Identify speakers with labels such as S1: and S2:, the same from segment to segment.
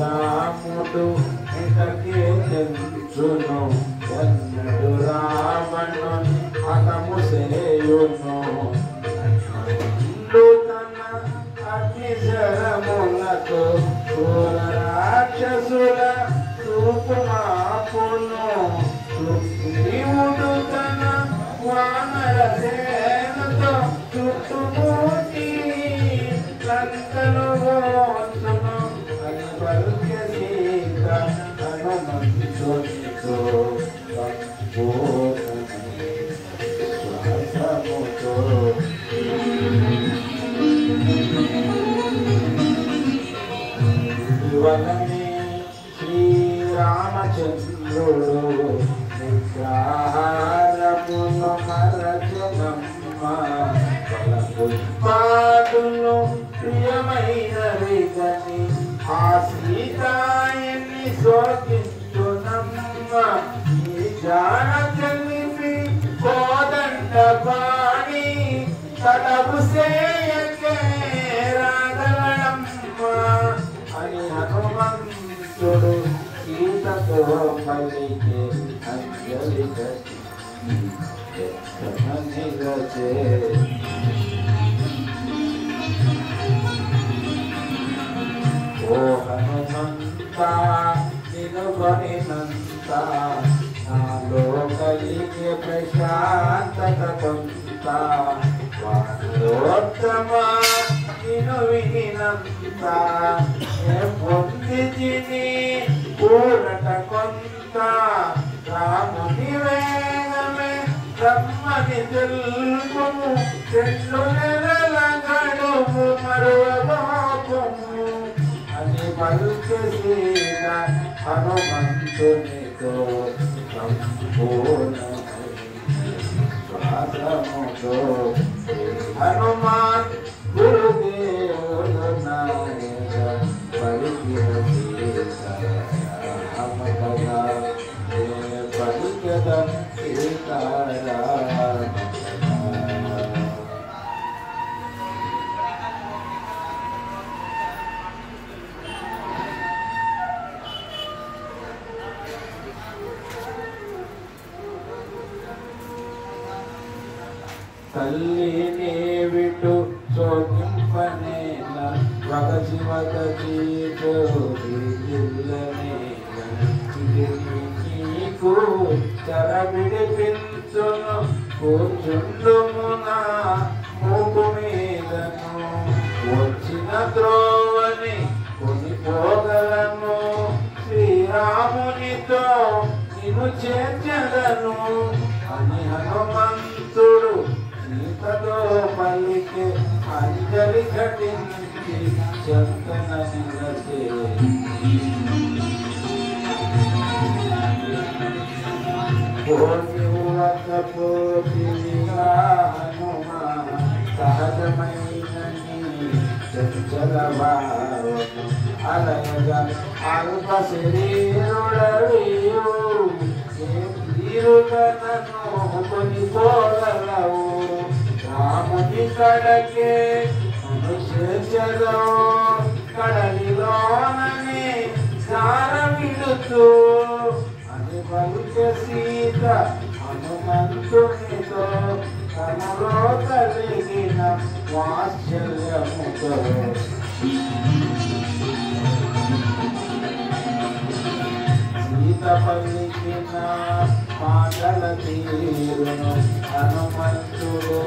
S1: రాముడు ఇంతకే తెలుసును ఎన్నడు రావణు అతము సేయును తన అగ్నిశరములతో క్రూర రాక్షసుల రూపుమాపును శివుడు తన వానర సేనతో చుట్టుముట్టి లంకను మోసును అని పలుకె సీత హనుమంతునితో శ్వాసముతో వలనే శ్రీరామచంద్రుడు నిగ్రహారమును మరచనమ్మ పుష్పాదులు ప్రియమైనవి గని ఆ సీతాయన్ని శోకించునమ్మ ఈ జాన కలిపి కోదండ పాడి తడవు సేయకే రాగలమ్మ అని హనుమంతుడు సీతతో పలికే అంజలి నిరచే ఓ హనుమంత నిన్ను కొనినంత నాలో కలిగే ప్రశాంతత కొంత వానరోత్తమ నిన్ను వినినంత పొందితిని పూరట కొంత రాముని వేగమే బ్రహ్మని తెలుపుము రెండు నెలల గడువు మరువబోకుము అని పలుకె సీత హనుమంతునితో సంపూర్ణమై శ్వాసముతో హనుమాన్ గురుదేవుడు నాయక పలికిన సీత రామకథ పలికద సీతారామ తల్లిని విటు శోకింపనేల వగసి వగసి నీకు చెరబిడిపించును కూర్చుండుమునా మూకు మీదను వచ్చిన త్రోవని కొనిపోగలను శ్రీరామునితో నిన్ను చేర్చగలను అని హనుమంతుడు సీతతో పలికే అంజలి ఘటించి చందన నిరచే పోతిగా హనుమా సహజమైన చంచలవారు అలయగా అల్ప శరీరుడవియు తీరుగనను కొనిపోగలవు రాముని కడకే మనుష్యలో కడలిలోనని సార విడుతూ అని పలుకె సీత హనుమంతునితో తనలో కలిగిన వాత్సల్యముతో సీత పలికిన మాటల తీరును హనుమంతుడు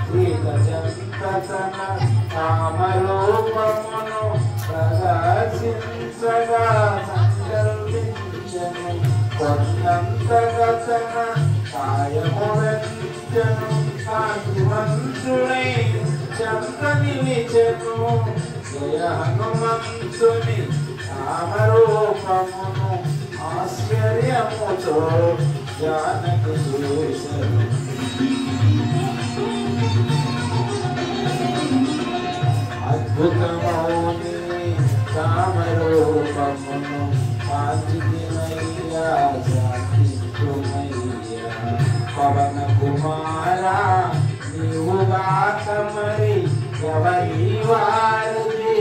S1: సీత జంతన కామరూపమును ప్రదర్శించగా సంకల్పించను కొన్నంతగా తన కాయము వెంచను కాంతివంతుడై చంత నిలిచెను జయ హనుమంతుని కామరూపమును ఆశ్చర్యముతో జానకి చూసెను అద్భుతమౌని కామరూపమును కాంతిమయ్యా శాంతిమయ్యా పవన కుమారా నీవుగాక మరి ఎవరి వారిది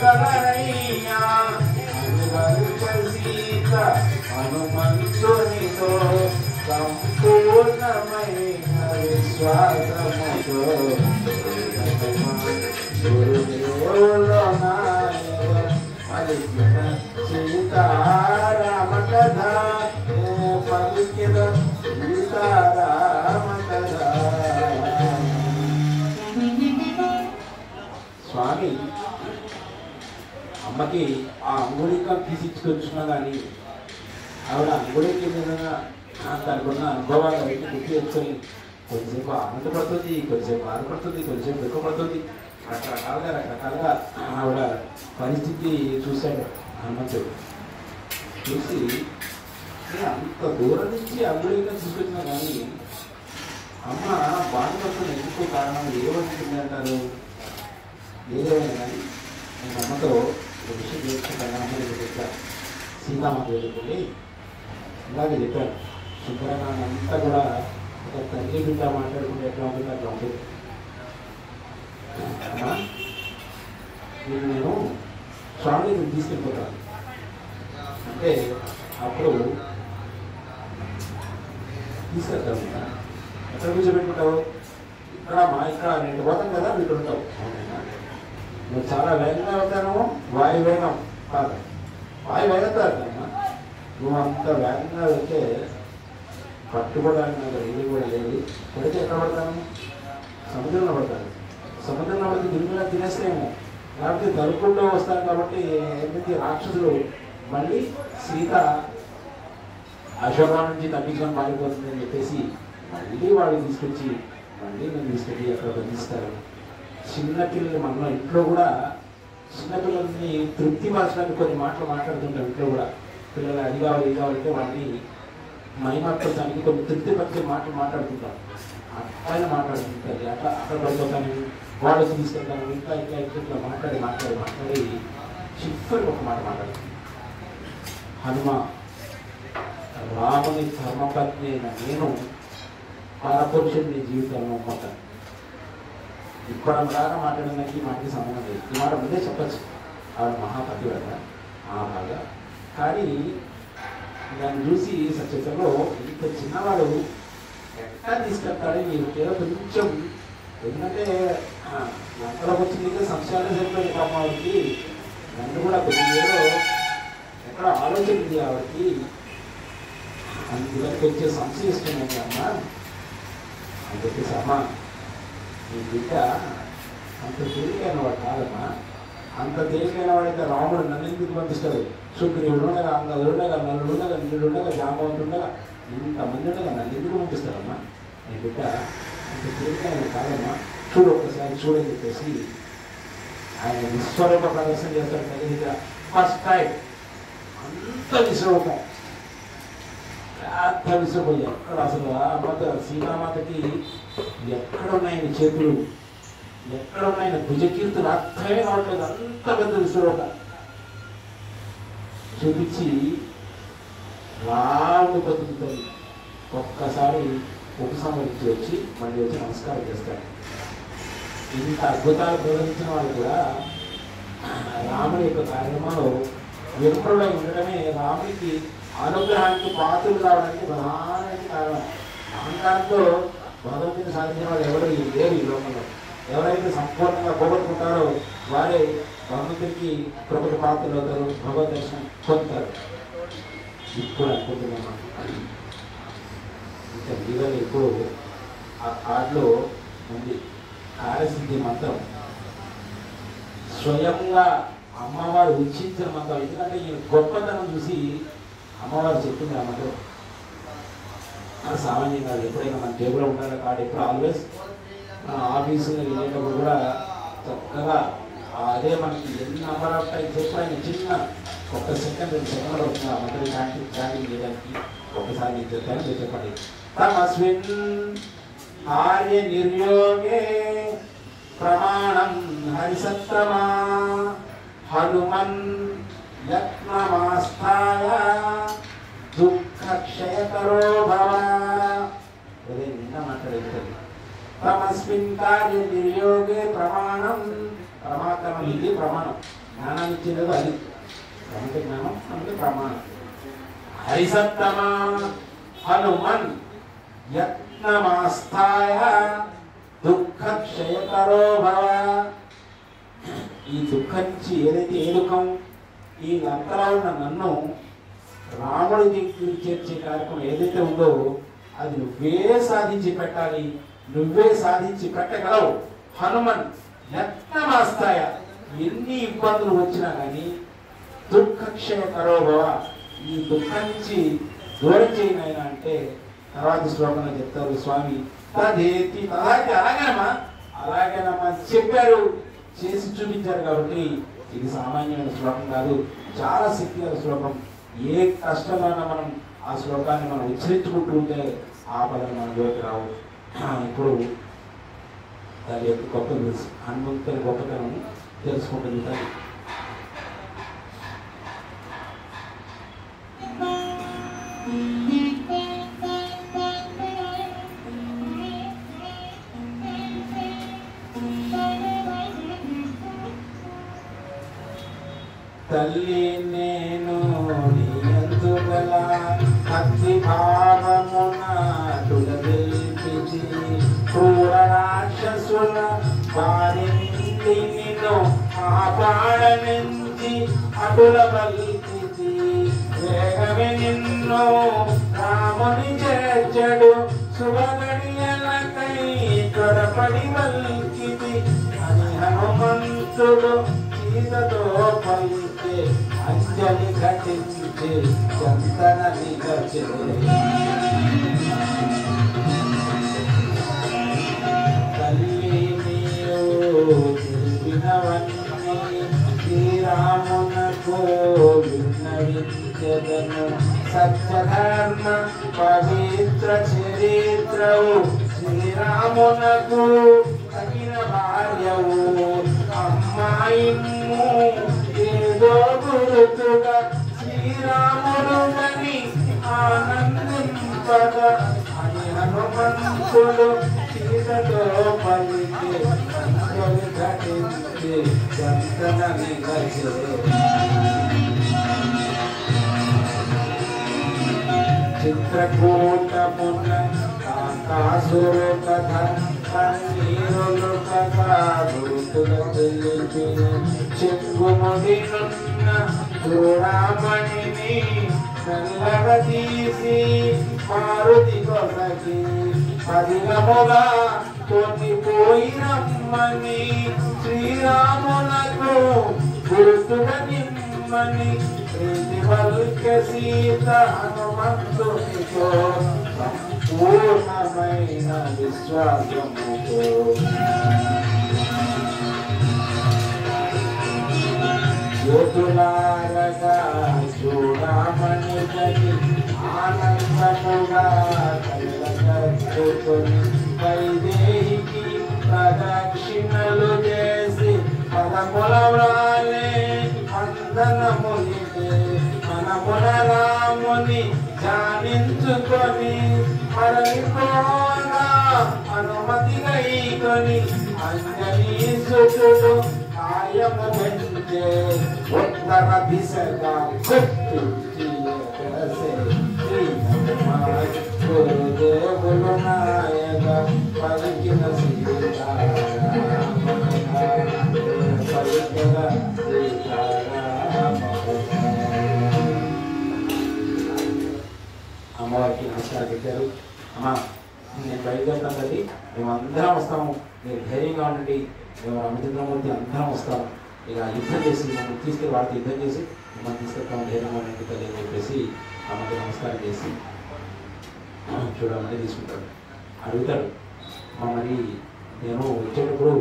S1: కలరయ్యా సీత హనుమంతునితో సంపూర్ణమైన విశ్వాసముతో గురుదేవులో పలికిన సీతారామ కథ పలికిన సీతారామ కథ. స్వామి అమ్మకి ఆ అంగుళికం తీసిచ్చుకొచ్చున్నా కానీ ఆవిడ అంగుళికి విధంగా తనకున్న అనుభవాలు అవన్నీ గుర్తు తెచ్చుకొని కొద్దిసేపు ఆనందపడుతుంది, కొద్దిసేపు బాధపడుతుంది, కొద్దిసేపు దుఃఖపడుతుంది. రకరకాలుగా ఆవిడ పరిస్థితి చూశాడు హనుమంతుడు. చూసి అంత దూరం నుంచి అంగుళికం తీసుకొచ్చినా కానీ అమ్మ బాధపడుతున్న ఎందుకు కారణం ఏమవుతుంది అంటారు. ఏదేమైనా కానీ నేను అమ్మతో ఒక విషయం చేసుకుంటాను. అమ్మకి చెప్పాను, సీతామాత వెళ్ళి ఇలాగే చెప్పాను. శుభ్రంగా అంతా కూడా ఒక తల్లి బిడ్డ మాట్లాడుకుంటే ఎట్లా ఉంటుంది అట్లా ఉంటుంది. నేను స్వామిని తీసుకెళ్ళిపోతాను అంటే అప్పుడు తీసుకెళ్తాను. ఎక్కడ కూర్చోబెట్టుకుంటావు? ఇక్కడ ఇక్కడ నేను పోతాం కదా, మీరు ఉంటావు. నువ్వు చాలా వేగంగా వెళ్తాను, వాయు వేగం కాదు, వాయు వేగంతో వెళ్తానమ్మా. నువ్వు అంత వేగంగా వెళ్తే పట్టుకోవడానికి నాకు రైలు కూడా లేదు. పడితే ఎక్కడ పడతాను? సముద్రంలో పడతాను. సముద్రంలో పడితే దిగులా తినేస్తేమో, లేకపోతే తలుపుల్లో వస్తాను. కాబట్టి ఎనిమిది రాక్షసులు మళ్ళీ సీత అశోకం నుంచి తప్పించుకొని పారిపోతుందని చెప్పేసి మళ్ళీ వాళ్ళు తీసుకొచ్చి మళ్ళీ నేను తీసుకొచ్చి అక్కడ బంధిస్తారు. చిన్నపిల్లలు మన ఇంట్లో కూడా చిన్నపిల్లల్ని తృప్తిపరచడానికి కొన్ని మాటలు మాట్లాడుతుంటాం. ఇంట్లో కూడా పిల్లలు అది కావాలి ఇది కావాలంటే వాళ్ళని మైమర్చడానికి కొన్ని తృప్తిపరిచే మాటలు మాట్లాడుతుంటాం. అట్లా మాట్లాడుతుంటారు. అట్లా అక్కడ పడిపోతాను, వాళ్ళకి తీసుకెళ్తాను, ఇంకా ఇట్లా ఇట్లా మాట్లాడి చివరికి ఒక మాట మాట్లాడుతుంది. హనుమ, రాముని ధర్మపత్ని అయిన నేను పరపురుషుని జీవితంలో నమ్ముతాను. ఇప్పటిలాగా మాట్లాడినకి మాటకి సంబంధం లేదు. ఈ మాట ముందే చెప్పచ్చు, ఆవిడ మహాపతివ్రత బాగా. కానీ దాన్ని చూసి సత్యతలో ఇంత చిన్నవాడు ఎట్లా తీసుకెళ్తాడని మీరు ఏదో కొంచెం, ఎందుకంటే ఎంతలోకి వచ్చింది సంశయాలే సరిపోయింది పాపం ఆవిడకి. నన్ను కూడా కొద్దిగా ఎక్కడ ఆలోచన ఉంది ఆవిడకి. అందులోకి వచ్చే సంశయం ఇస్తున్నాయి అమ్మ అని చెప్పేసి, అమ్మ నీ బిడ్డ అంత తేలికైన వాడు కాదమ్మా. అంత తేలికైన వాడైతే రాముడు నన్ను ఎందుకు పంపిస్తాడు? సుగ్రీవుడు ఉండగా, అంగదుడు ఉండగా, నలుడు ఉండగా, నీళ్ళు ఉండగా, జాంబవంతుడు ఉండగా, ఇంతమంది ఉండగా నన్ను ఎందుకు పంపిస్తాడమ్మా? నీ బిడ్డ అంత తేలికైన కాదమ్మా, చూడు ఒక్కసారి చూడని చెప్పేసి ఆయన విశ్వరూప ప్రదర్శన చేస్తాడు. దగ్గర ఫస్ట్ టైం అంత విశ్వరూపం, పెద్ద విశ్వరూపం. ఎక్కడ అసలు అమ్మత సీతామాతకి ఎక్కడున్నాయని చేతులు, ఎక్కడున్నాయన భుజకీర్తులు అర్థమే కావట్లేదు. అంత పెద్ద విశ్వరూపం చూపించి రాముడు బతుకుతుంది. ఒక్కసారి ఉపసంహరించి వచ్చి మళ్ళీ వచ్చి నమస్కారం చేస్తాడు. ఇంత అద్భుతాలు ప్రదర్శించిన వాళ్ళు కూడా రాముడి యొక్క కార్యక్రమంలో విముఖులై ఉండడమే రాముడికి అనుగ్రహానికి పాత్రలు కావడానికి ప్రధానమైన కారణం. అహంకారంతో భగవంతుని సాధించిన వాళ్ళు ఎవరు లేరు ఈ లోకంలో. ఎవరైతే సంపూర్ణంగా పోగొట్టుకుంటారో వారే భగవంతుడికి ప్రభుత్వ పాత్రలు అవుతారు, భగవద్ దర్శనం పొందుతారు. ఇప్పుడు అనుకుంటున్నాను ఇంకా వీళ్ళని ఇప్పుడు ఆ కార్డులో ఉంది కార్యసిద్ధి మంత్రం. స్వయంగా అమ్మవారు ఉచ్చించిన మంత్రం. ఎందుకంటే ఈ గొప్పతనం చూసి అమ్మవారు చెప్తుంది ఆ మంత్రం. సామాన్యంగా ఎప్పుడైనా మన టేబుల్లో ఉండాలి కార్డు ఎప్పుడు ఆల్వేస్ మన ఆఫీసు వెళ్ళేటప్పుడు కూడా చక్కగా అదే మనకి ఎన్ని నెంబర్ ఆఫ్ టైం చెప్పిన చిన్న ఒక సెకండ్ 2 సెకండ్లు అవుతుంది ఆ మంత్రం చాటింగ్ చేయడానికి. ఒకసారి నేను చెప్తాను, మీరు చెప్పండి. తమస్మిన్ కార్య నిర్యోగే ప్రమాణం హరిసత్తమా హనుమన్ యత్నమాస్థాయ దుఃఖక్షయకరో భవ. అదే నిన్న మాట్లాడేది. తమస్మిన్ కార్య నిర్యోగే ప్రమాణం, ప్రమాణం ఇది ప్రమాణం. జ్ఞానాన్ని ఇచ్చేది అది. ప్రపంచ జ్ఞానం అంటే ప్రమాణం. హరిసత్తమా హనుమన్ యత్నమాస్థాయ దుఃఖక్షయకరో భవ. ఈ దుఃఖం నుంచి ఏదైతే ఏ దుఃఖం ఈ లంకలో ఉన్న నన్ను రాముడి దగ్గరికి చేర్చే కార్యక్రమం ఏదైతే ఉందో అది నువ్వే సాధించి పెట్టాలి, నువ్వే సాధించి పెట్టగలవు. హనుమన్ యత్నమాస్థాయ, ఎన్ని ఇబ్బందులు వచ్చినా కానీ దుఃఖక్షయకరో భవ, ఈ దుఃఖం నుంచి దూరం చేయనైనా అంటే తర్వాత శ్లోకంలో చెప్తారు స్వామి తదేతి తదాకి, అలాగేనమ్మా అలాగేనమ్మా చెప్పారు, చేసి చూపించారు. కాబట్టి ఇది సామాన్యమైన శ్లోకం కాదు, చాలా శక్తిగల శ్లోకం. ఏ కష్టంలోనైనా మనం ఆ శ్లోకాన్ని మనం ఉచ్చరించుకుంటూ ఉంటే ఆ పదం మన జోలికి రావు. ఇప్పుడు దాని యొక్క గొప్ప హనుమంతుని గొప్పతనం తెలుసుకుంటుంది తల్లి. తల్లి నేను నీయందు గల భక్తి భావమున తులదెల్పితి, క్రూర రాక్షసుల వారి నుండి నిన్ను కాపాడనించి అటుల బలిపితి. వేగమే నిన్ను రాముని చేర్చడు శుభగడియలకై తొడపడి బలికితి అని హనుమంతుడు సీతతో పలికే అంజలి ఘటించే చందన నిగచే. తల్లి నీవు తెలిపినవన్నీ శ్రీరామునకు విన్నవించెదను, సత్యధర్మ పవిత్ర చరిత్రవు శ్రీరామునకు తగిన భార్యవు. అమ్మాయిము ఏదో గురుతుగా శ్రీరాముడు అని ఆనందింపద అని హనుమంతుడు సీతతో పలికే అంజలి ఘటించే చందన నిగచే. చిత్రకూటమున కాకాసురు కథ కన్నీరులు కథూతుల తెలిపిన చెంగుముడినున్న చూడామణిని నల్లగా తీసి మారుతి కొసకి పదిలముగా కొనిపోయి రమ్మని శ్రీరామునకు గుర్తుగా నిమ్మని ప్రీతివల్క్య సీత హనుమంతునితో సంపూర్ణమైన విశ్వాసముతో. జ్యోతులారగా చూడమని గని ఆనందముగా కళ్ళకట్టుకొని వైదేహికి ప్రదక్షిణలు చేసి పదముల వ్రాలే వందనములిదే. మనముల రాముని ధ్యానించుకొని మరలిపోగా అనుమతిగా ఈకొని అంజనీ సుతుడు కాయము వెంటే ఉత్తర దిశగా గురుదేవులు నాయక పలికిన అమ్మవారికి నమస్కారం పెట్టారు. అమ్మా నేను బయలుదేరుతాను తల్లి, మేమందరం వస్తాము, మీరు ధైర్యంగా ఉండండి, మేము రామచంద్రమూర్తి అందరం వస్తాము. ఇక యుద్ధం చేసి మమ్మల్ని తీసుకెళ్ళి వాళ్ళకి యుద్ధం చేసి మిమ్మల్ని తీసుకెళ్తాము, ధైర్యంగా ఉండండి తల్లి అని చెప్పేసి అమ్మకి నమస్కారం చేసి చూడమని తీసుకుంటాడు. అడుగుతాడు మరి నేను వచ్చేటప్పుడు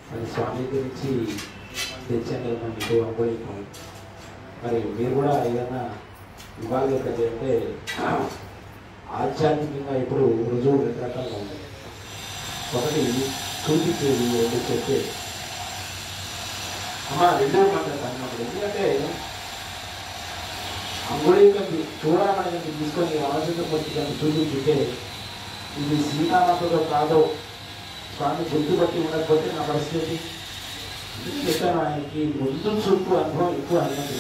S1: మరి స్వామి గురించి తెచ్చాను కదా మీకు అనుకోలేము, మరి మీరు కూడా ఏదైనా ఇవ్వాలి కదా అంటే ఆధ్యాత్మికంగా ఇప్పుడు రుజువు రెండు రకాలుగా ఉన్నాయి. ఒకటి చూపించేది, రెండు చెప్పేది. అమ్మ రెండో మాట్లాడతాను. ఎందుకంటే అంగుళీకం చూడమని తీసుకొని రామచంద్రమూర్తి గారిని చూపించుంటే ఇది సీతామాతతో కాదో స్వామి గుర్తుపట్టి ఉండకపోతే నా పరిస్థితి చెప్పాను, ఆయనకి ముందు చూపు అనుభవం ఎక్కువ అన్నది.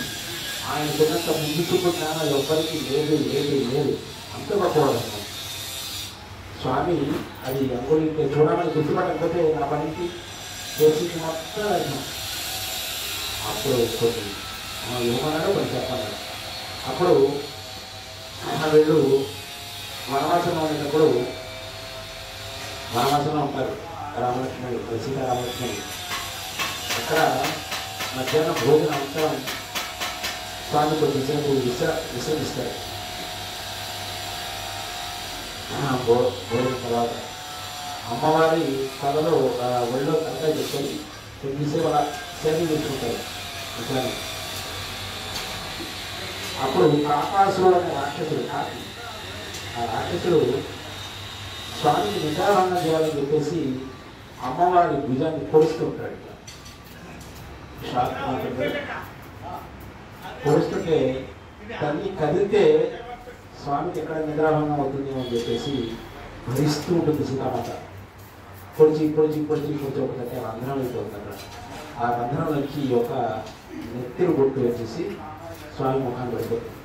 S1: ఆయనకున్నంత ముందు చూపు జ్ఞానం ఎవ్వరికి లేదు లేదు లేదు, అంత గొప్పవాడు. స్వామి అది అంగుళి చూడమని గుర్తుపట్టకపోతే నా పనికి చేసింది మొత్తం అర్థం. అప్పుడు కొన్ని ఏమన్నాడో కొన్ని చెప్పాలి. అప్పుడు వీళ్ళు వనవాసంలో ఉన్నప్పుడు, వనవాసంలో ఉంటారు రామలక్ష్మణుడు, సీతారామలక్ష్మణుడు. అక్కడ మధ్యాహ్నం భోజనం అంతా స్వామి కొద్దిసేపు విశ్రమిస్తారు. భోజనం తర్వాత అమ్మవారి కళలో ఒళ్ళో కథ చెప్తారు, కొద్దిసేపు అలా సేవ చేసుకుంటారు మధ్యాహ్నం. అప్పుడు కాకాసురుడు అనే రాక్షసుడు, ఆ రాక్షసుడు స్వామికి నిద్రాభంగం చేయాలని చెప్పేసి అమ్మవారి భుజాన్ని పొడుస్తూ ఉంటాడు. పొడుస్తుంటే తల్లి కదిలితే స్వామికి ఎక్కడ నిద్రాభంగం అవుతుంది అని చెప్పేసి భరిస్తూ ఉంటుంది సీతామాత. పొడిచి పొడిచి పొడిచి పొడిచి ఒకటి రంధ్రం అయిపోతుంది అక్కడ. ఆ రంధ్రంలోకి ఒక నెత్తిరు బొట్టు వచ్చేసి స్వామి ముఖాన్ని పడిపోతుంది.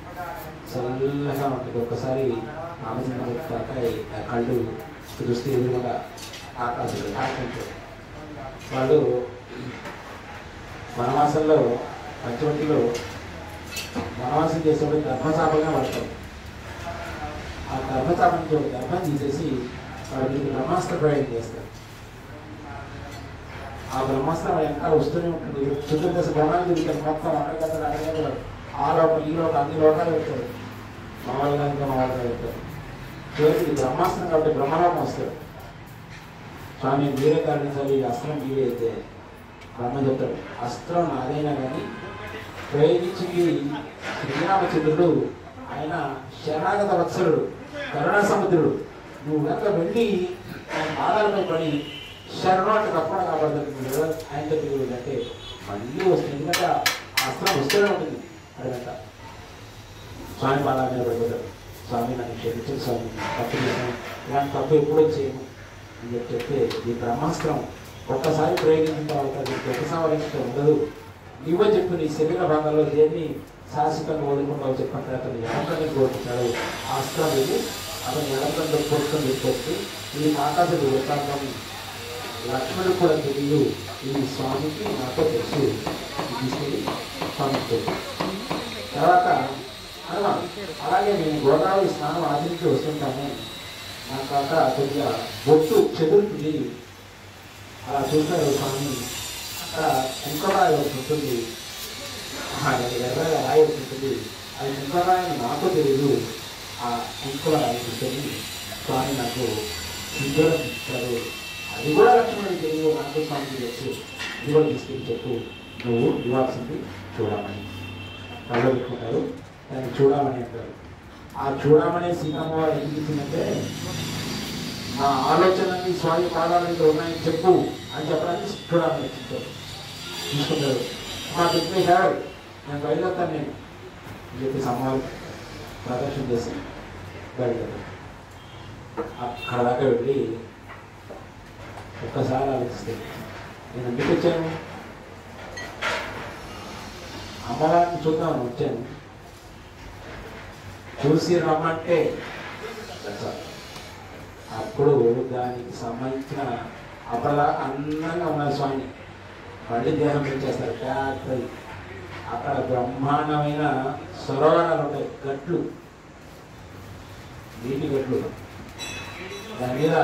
S1: చల్లగా ఉంటుంది. ఒక్కసారి రామచంద్ర కళ్ళు చూస్తే ఎదురుగా ఆకాశం ఆకుంటారు. వాళ్ళు వనవాసంలో పంచవటిలో వనవాసం చేసేవాడు గర్భచాపంగా పడతారు. ఆ గర్భచాప నుంచి ఒక గర్భం తీసేసి వాడికి బ్రహ్మాస్త్ర ప్రయోగం చేస్తారు. ఆ బ్రహ్మాస్త్రం ఎంత వస్తూనే ఉంటుంది. చతుర్దశ భవనాలు తిరుగుతారు మొత్తం. అక్కడికక్కడ అక్కడ ఆ లోపల ఈ లోపల అన్ని లోకాలు పెడతారు. మామూలుగా ఇంకా మామూలుగా పెడతారు. చివరికి బ్రహ్మాస్త్రం కాబట్టి బ్రహ్మలోకం వస్తారు. స్వామి మీరే కారణించాలి, ఈ అస్త్రం మీరే అయితే బ్రహ్మ చెప్తాడు, అస్త్రం నాదైనా కానీ ప్రయోగించింది శ్రీరామచంద్రుడు. ఆయన శరణాగత వత్సలుడు, కరుణా సముద్రుడు. నువ్వు కనుక వెళ్ళి ఆయన పాదాలపై పడి శరణు అంటే తప్పకుండా కాపాడుతుంది. ఆయన దగ్గర అంటే మళ్ళీ వస్తుంది. ఎందుకంటే అస్త్రం వస్తూనే ఉంటుంది. అడగంట స్వామి పాదాల మీద పడిపోతాడు. స్వామి నన్ను క్షమించండి స్వామి, తప్పు చేశాను, ఇలాంటి తప్పు ఎప్పుడూ చేయను అని చెప్తే ఈ బ్రహ్మాస్త్రం ఒక్కసారి ప్రయోగించిన తర్వాత నీకు ఉపసంహరించడం ఉండదు. నువ్వే చెప్పు నీ శరీర భాగాల్లో దేన్ని శాశ్వతంగా వదులుకుంటావు చెప్పండి. అతను ఎడకండి కోరుకుంటాడు. ఆ అస్త్రం వెళ్ళి అతను ఎడకంలో కోరుకొని తీసుకొచ్చి ఈ ఆకాశపు వృత్తాంతం లక్ష్మణుడు కూడా తెలియదు, ఈ స్వామికి నాతో తెలుసు తీసుకెళ్ళి స్వామికి. తర్వాత అలాగే నేను గోదావరి స్నానం ఆచరించి వస్తుంటాను, నా కాక కొద్దిగా బొట్టు చెదురుతుంది. అలా చూస్తాడు స్వామి. అక్కడ కుంకరాయి ఒకటి ఉంటుంది, ఎర్రగా రాయి ఒకటి ఉంటుంది. అది కుంకరాయి నాకు తెలియదు. ఆ కుంకురాయి ఉంటుంది స్వామి నాకు సింధూరం ఇచ్చాడు. అది కూడా లక్ష్మణుడికి తెలియదు, నాకు స్వామికి తెలుసు. ఇది కూడా తీసుకెళ్ళి చెప్పు, నువ్వు ఇవ్వాల్సింది చూడమని. కళ్ళు పెట్టుకుంటారు, దాన్ని చూడమని అంటారు. ఆ చూడమనే సీతమ్మ వారు ఏం చేసిందంటే, నా ఆలోచనని స్వామి పాదాలతో ఉన్నాయని చెప్పు అని చెప్పడానికి చూడమని తీసుకుంటారు. మాకు చెప్పేశాడు, నేను బయలుదేరుతాను నేను అని చెప్పేసి అమ్మవారు ప్రదర్శన చేసి బయలుదేరు. అక్కడ దాకా వెళ్ళి ఒక్కసారి ఆలోచిస్తే, నేను ఎందుకు వచ్చాను? అమ్మవారిని చూద్దామని వచ్చాను. చూసి రమ్మంటే అప్పుడు దానికి సంబంధించిన అప్పటిదాకా అందంగా ఉన్న స్వామి మళ్ళీ దేహం పెంచేస్తారు. ఫ్యాక్టరీ అక్కడ బ్రహ్మాండమైన సరోవరాలు ఉంటాయి, గట్లు, నీటి గట్లు. దాని మీద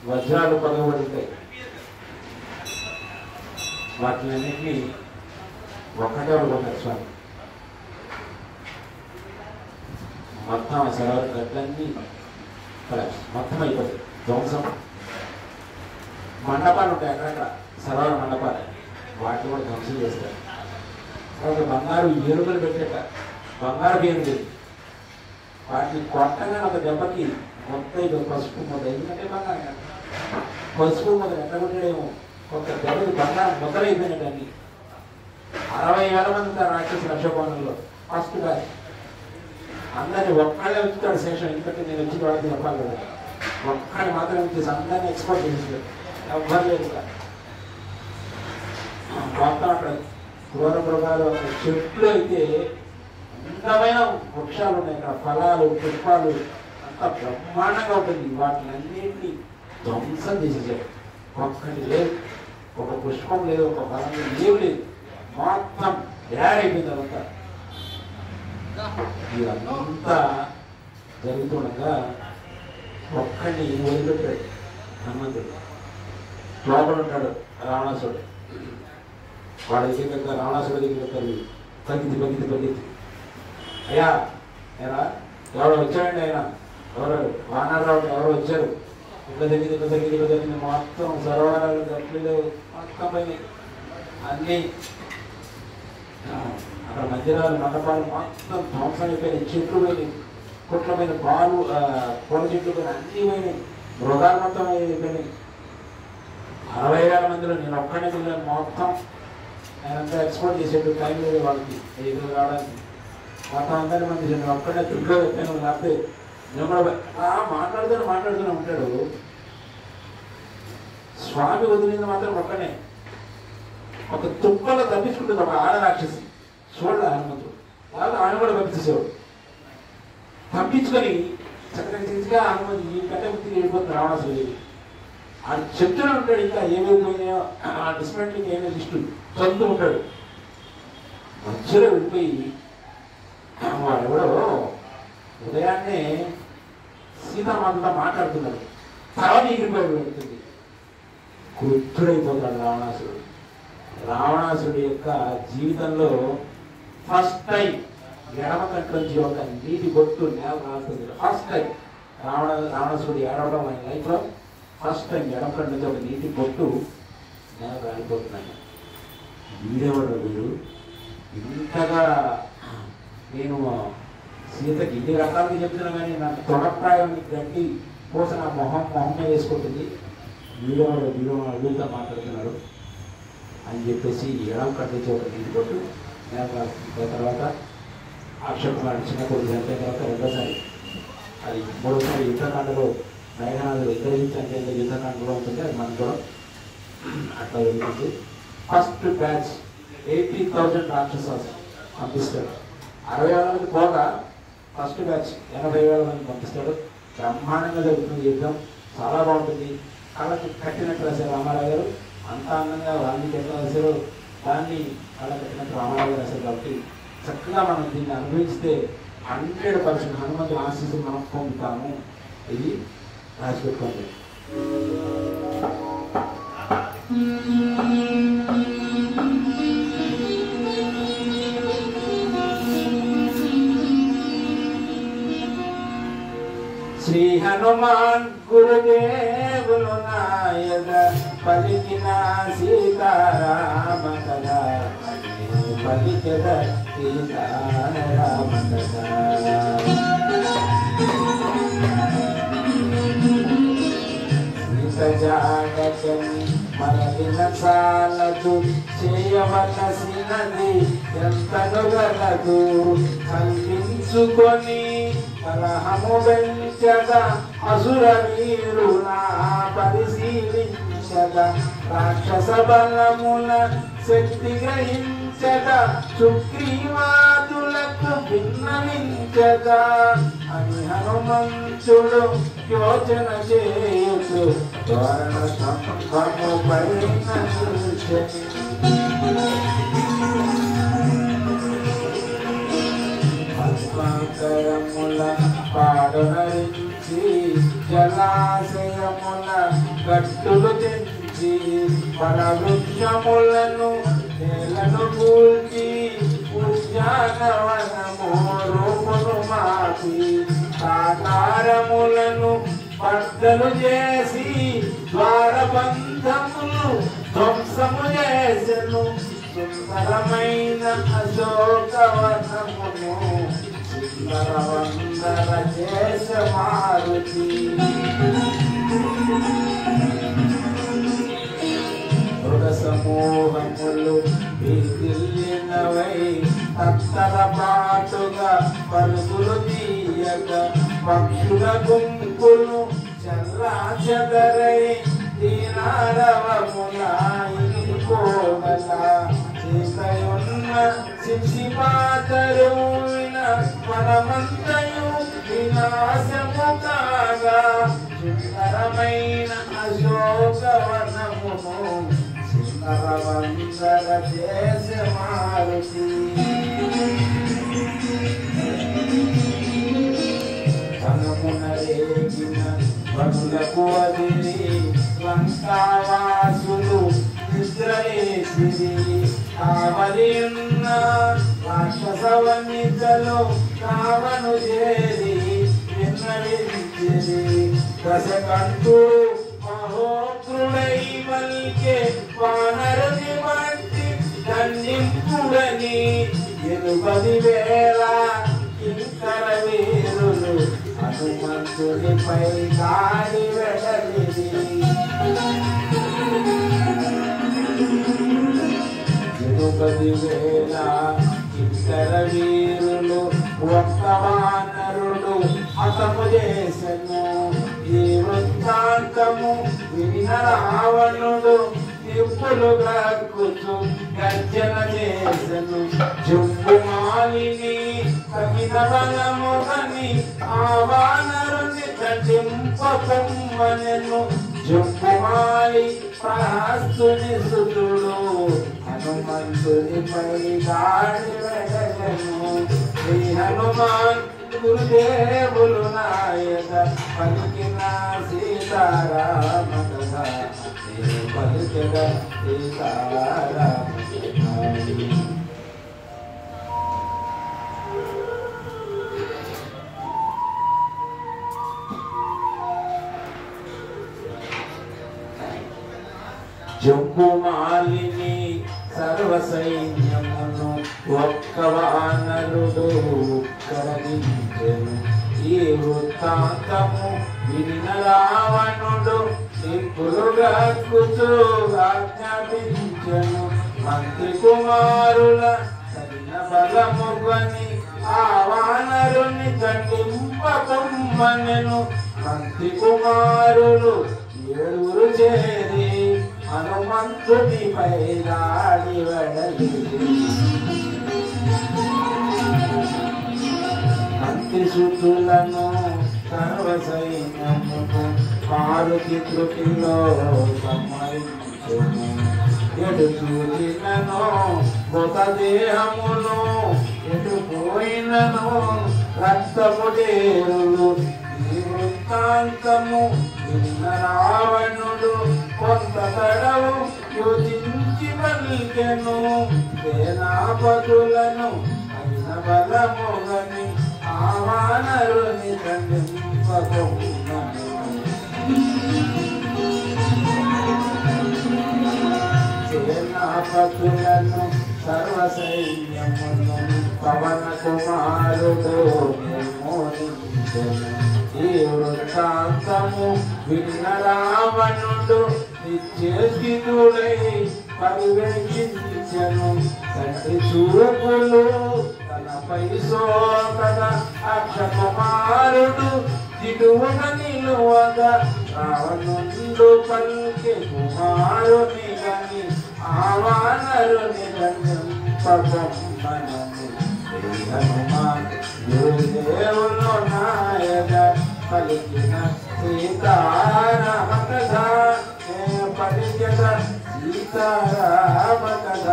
S1: వజ్రాలు పగబడి ఉంటాయి. వాటిలన్నింటినీ ఒక్కటే అనుకుంటారు స్వామి. మొత్తం సరోవర గట్లన్నీ మొత్తం అయిపోతాయి, ధ్వంసం. మండపాలు ఉంటాయి అక్కడక్కడ, సరోవర మండపాలు, వాటిని కూడా ధ్వంసం చేస్తారు. తర్వాత బంగారు ఏనుగులు పెట్టేట, బంగారు ఏనుగులు, వాటిని కొట్టగా ఒక దెబ్బకి మొత్తం పసుపు ముద్ద. ఎందుకంటే బంగారం పసుపు ముద్ద ఎట్లా కొట్టాడేమో, ఒక దెబ్బకి బంగారం ముద్దలైపోయినట్టు అన్ని. 60,000 మంది రాక్షసు లక్షకోణంలో ఫస్ట్ గారి అందరినీ ఒక్కడే వచ్చాడు శేషం. ఎందుకంటే నేను వచ్చి వాళ్ళకి చెప్పాలి కదా, ఒక్కడే మాత్రం వచ్చేసి అందరినీ ఎక్స్పోర్ట్ చేసేసాడు. ఎవ్వరు లేదు. మొత్తం అక్కడ క్రూర మృగాలు, అక్కడ చెట్లు అయితే అందమైన వృక్షాలు ఉన్నాయి, అక్కడ ఫలాలు పుష్పాలు అంతా బ్రహ్మాండంగా ఉంటుంది. వాటిని అన్నింటినీ ధ్వంసం చేసేసారు. ఒక్కటి లేదు, ఒక పుష్పం లేదు, ఒక ఫలం లేదు, ఏం లేదు, మొత్తం అయిపోయింది అదంతా. ఇదంతా జరుగుతుండగా ఒక్కడిని వదిలిపెట్టాడు హనుమంతుడు. లోపల ఉంటాడు రావణాసుడు. వాడి దగ్గర రావణాసుడి దగ్గర పరిగెత్తి అయ్యా ఏరా ఎవరు వచ్చాడండి, ఆయన ఎవరు వానరావు ఎవరు వచ్చారు, ఇక్కడ జరిగింది మొత్తం సరోవరాలు గట్లు మొత్తం పోయినాయి అన్నీ. అక్కడ మందిరాలు మండపాలు మొత్తం ధ్వంసం అయిపోయినాయి, చెట్లు పోయినాయి, కుట్లమైన పాలు పూల చెట్లు పోయినాయి, అన్నీ పోయినాయి, మృగాలు మొత్తం అయిపోయినాయి. 60,000 మందిలో నేను ఒక్కడే వెళ్ళాను. మొత్తం ఆయనంతా ఎక్స్పోర్ట్ చేసేట్టు టైం లేదు వాళ్ళకి ఎదురు రావడానికి. మొత్తం అందరి మంది నేను ఒక్కడే తుల్లో పెట్టాను. లేకపోతే నేను కూడా మాట్లాడుతూనే ఉంటాడు. స్వామి వదిలింది మాత్రం ఒక్కనే. ఒక తుప్పలో తప్పించుకుంటుంది ఒక ఆడ రాక్షసి. చూడలే హనుమంతుడు, వాళ్ళు ఆయన కూడా పంపించేసేవాడు. పంపించుకొని చక్కగా హనుమంతు ఈ కట్ట బుద్ధికి వెళ్ళిపోతుంది రావణాసుడు. ఆ చెప్తూనే ఉంటాడు, ఇంకా ఏమేమి పోయినాయో ఆ డిస్మెంట్లకి ఏమేమి లిస్టు చదువుతూ ఉంటాడు. మధ్యలో వెళ్ళిపోయి వాడెవడో ఉదయాన్నే సీతామాతతో మాట్లాడుతున్నాడు. తర్వాత ఎగిరిపోయి వెళ్తుంది. క్రుద్ధుడైపోతాడు రావణాసుడు. రావణాసుడి యొక్క జీవితంలో ఫస్ట్ టైం ఎడమ కంట్లోంచి ఒక నీటి బొట్టు నేల రాస్తుంది. ఫస్ట్ టైం రావణాసుడు ఏడవడం ఆయన లైఫ్లో ఫస్ట్ టైం ఎడమ కంటి నుంచి ఒక నీటి బొట్టు నేల రాలిపోతున్నాను. వీడేవాడు వీడు, ఇంతగా నేను సీతకి ఇన్ని రకాలుగా చెప్తున్నా కానీ నాకు తొడప్రాయం గట్టి పూస నా మొహమే వేసుకుంటుంది. వీడితో మాట్లాడుతున్నాడు అని చెప్పేసి ఎడం కట్టించి ఒక నీటి కొట్టు తర్వాత అక్షర్ కుమార్ చిన్న కొడుకు చనిపోయిన తర్వాత రెండోసారి అది మూడోసారి యుద్ధకాండలో మేఘనాథుడు ఇద్దరించి అంటే యుద్ధకాండ కూడా ఉంటుంది. అది మనకు కూడా అట్లా జరుగుతుంది. ఫస్ట్ బ్యాచ్ 80,000 రాక్షసాలు పంపిస్తాడు. 60,000 మంది పోగా ఫస్ట్ బ్యాచ్ 80,000 మంది పంపిస్తాడు. బ్రహ్మాండంగా జరుగుతుంది యుద్ధం, చాలా బాగుంటుంది. కళ్ళకి కట్టినట్టు రాశారు రామారావు గారు. అంత అందంగా వాల్మీకి ఎట్లా రాశారు దాన్ని కళ్ళ కట్టినట్టు రామారావు గారు రాశారు. కాబట్టి చక్కగా మనం దీన్ని అనుభవిస్తే 100% హనుమంతుని ఆశీస్సులు మనం పొందుతాము. ఇది రాసిపెట్టుకోండి. శ్రీ హనుమాన్ గురుదేవులు నాయక పలికిన సీతారామ కదా, పలికద సీతారామ కదా. సీత జాడకని మనదిన సాలదు, చేయవలసినది ఎంతను గలదు, కల్పించుకొని కలహము వెంచగా అసుర వీరునా పరిశీలించగా, రాక్షస బలముల శక్తి గ్రహించగా, సుగ్రీవాదులకు భిన్నమించగా అని హనుమంతుడు యోచన చేయుచు ధోరణ సంభము పరిణమించెను. పద్మాకరముల పాడనరించి జలాశయముల గట్టులు తెంచి పరవృక్షములను నేలను కూల్చి ఉద్యానవనము రూపును మాపి సాకారములను బద్దలు చేసి ద్వారబంధములు ధ్వంసము చేసెను. సుందరమైన అశోకవనమును సుందరవందర చేస మారుతి. మృగ సమూహములు భీతిల్లినవై తత్తర పాటుగా పరుగులు తీయక, పక్షుల గుంపులు చల్లా చెదరై దీనారవముల ఇంకోగల సీతయున్న శిశిపాతరువిన మనమంతయు వినాశము కాగా సుందరమైన అశోకవనమును సుందరవందర దేశ మారుతి వనమునరేగిన వనులకు అదిరి లంకావాసులు నిద్రలేసిరి కావలియున్న రాక్షసవనితలో రావణు చేరి విన్నవించిరి దశకంఠుడు మహోగ్రుడై మల్కే వానరుని వంటి దండింపుడని 80,000 కింకర వీరులు హనుమంతునిపై దాడి వెడలిరి 80,000 కింకర వీరులు ఒక్క వానరుడు హతము చేసెను ఈ వృత్తాంతము విన్న రావణుడు నిప్పులు గ్రక్కుచు గర్జన చేసెను జంబుమాలిని తగిన బలముగని ఆ వానరుని దండింపకొమ్మనెను జంబుమాలి ప్రహస్తుని సుతుడు హనుమంతునిపై దాడి వెడలెను శ్రీ హనుమాన్ గురుదేవులు నాయక పలికిన సీతారామ కథ పలికిన సీతారామ జంబుమాలిని సర్వ సైన్యమును ఒక్క వానరుడు కరగించెను ఈ వృత్తాంతము విన్న రావణుడు నిప్పులు గ్రక్కుచు ఆజ్ఞాపించెను మంత్రి కుమారుల సైన బలముగని ఆ వానరుని దండింపకొమ్మనెను మంత్రి కుమారులు 7 చేరి హనుమంతునిపై దాడి వెడలిరి మంత్రి సుతులను సర్వ సైన్యమును మారుతి కృతిలో సంహరించెను ఎటు చూచినను మృతదేహమును ఎటు పోయినను రక్తముడేరులు ఈ వృత్తాంతము విన్న రావణుడు కొంత తడవు యోచించి పలికెను సేనాపతులను అయిన బలముగని ఆ వానరుని దండింపకొమ్మనెను సేనాపతులను సర్వ సైన్యమును పవన కుమారుడు నిర్మూలించెను ఈ వృత్తాంతము విన్న రావణుడు నిత్యస్థితుడై పరివేక్షించెను తండ్రి చూపులు తనపై సోకద అక్ష కుమారుడు దిడువన నిలువగా రావణుడు పలికే కుమారుని గని ఆ వానరుని దండింపకొమ్మనెను హనుమాన్ గురుదేవులు నాయక పలికిన సీతారామ కథ పలికిన సీతారామ కథ